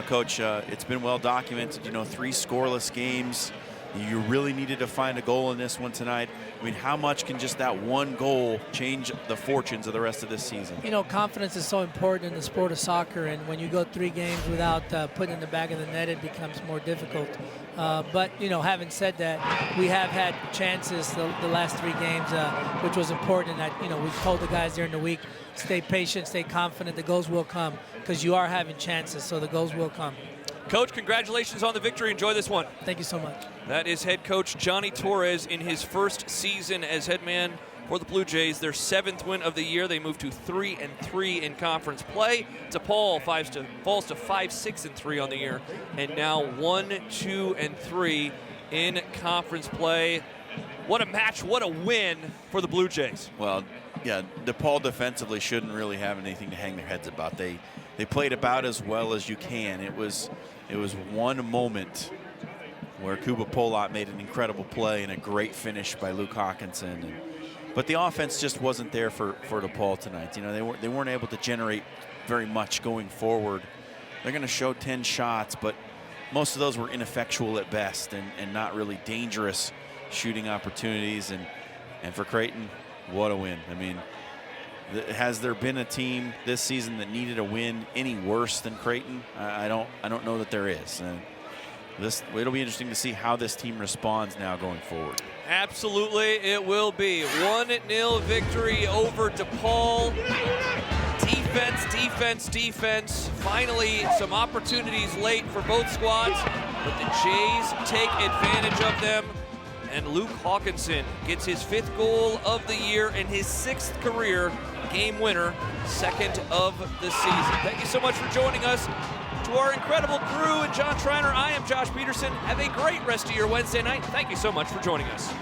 Coach, it's been well documented, 3 scoreless games. You really needed to find a goal in this one tonight. I mean, how much can just that one goal change the fortunes of the rest of this season? Confidence is so important in the sport of soccer, and when you go 3 games without putting in the back of the net, it becomes more difficult. But, having said that, we have had chances the last 3 games, which was important. We've told the guys during the week, stay patient, stay confident, the goals will come, because you are having chances, so the goals will come. Coach, congratulations on the victory. Enjoy this one. Thank you so much. That is head coach Johnny Torres in his first season as head man for the Blue Jays. Their 7th win of the year. They move to 3-3 in conference play. DePaul falls to 5-6-3 on the year, and now 1-2-3 in conference play. What a match! What a win for the Blue Jays. Well, yeah, DePaul defensively shouldn't really have anything to hang their heads about. They played about as well as you can. It was one moment where Kuba Polat made an incredible play and a great finish by Luke Hawkinson. But the offense just wasn't there for DePaul tonight. They weren't able to generate very much going forward. They're going to show 10 shots, but most of those were ineffectual at best and not really dangerous shooting opportunities. And for Creighton, what a win. I mean, has there been a team this season that needed a win any worse than Creighton? I don't know that there is. And it'll be interesting to see how this team responds now going forward. Absolutely, it will be. 1-0 victory over DePaul. Defense. Finally, some opportunities late for both squads, but the Jays take advantage of them. And Luke Hawkinson gets his 5th goal of the year and his 6th career game winner, 2nd of the season. Thank you so much for joining us. To our incredible crew and John Schreiner, I am Josh Peterson. Have a great rest of your Wednesday night. Thank you so much for joining us.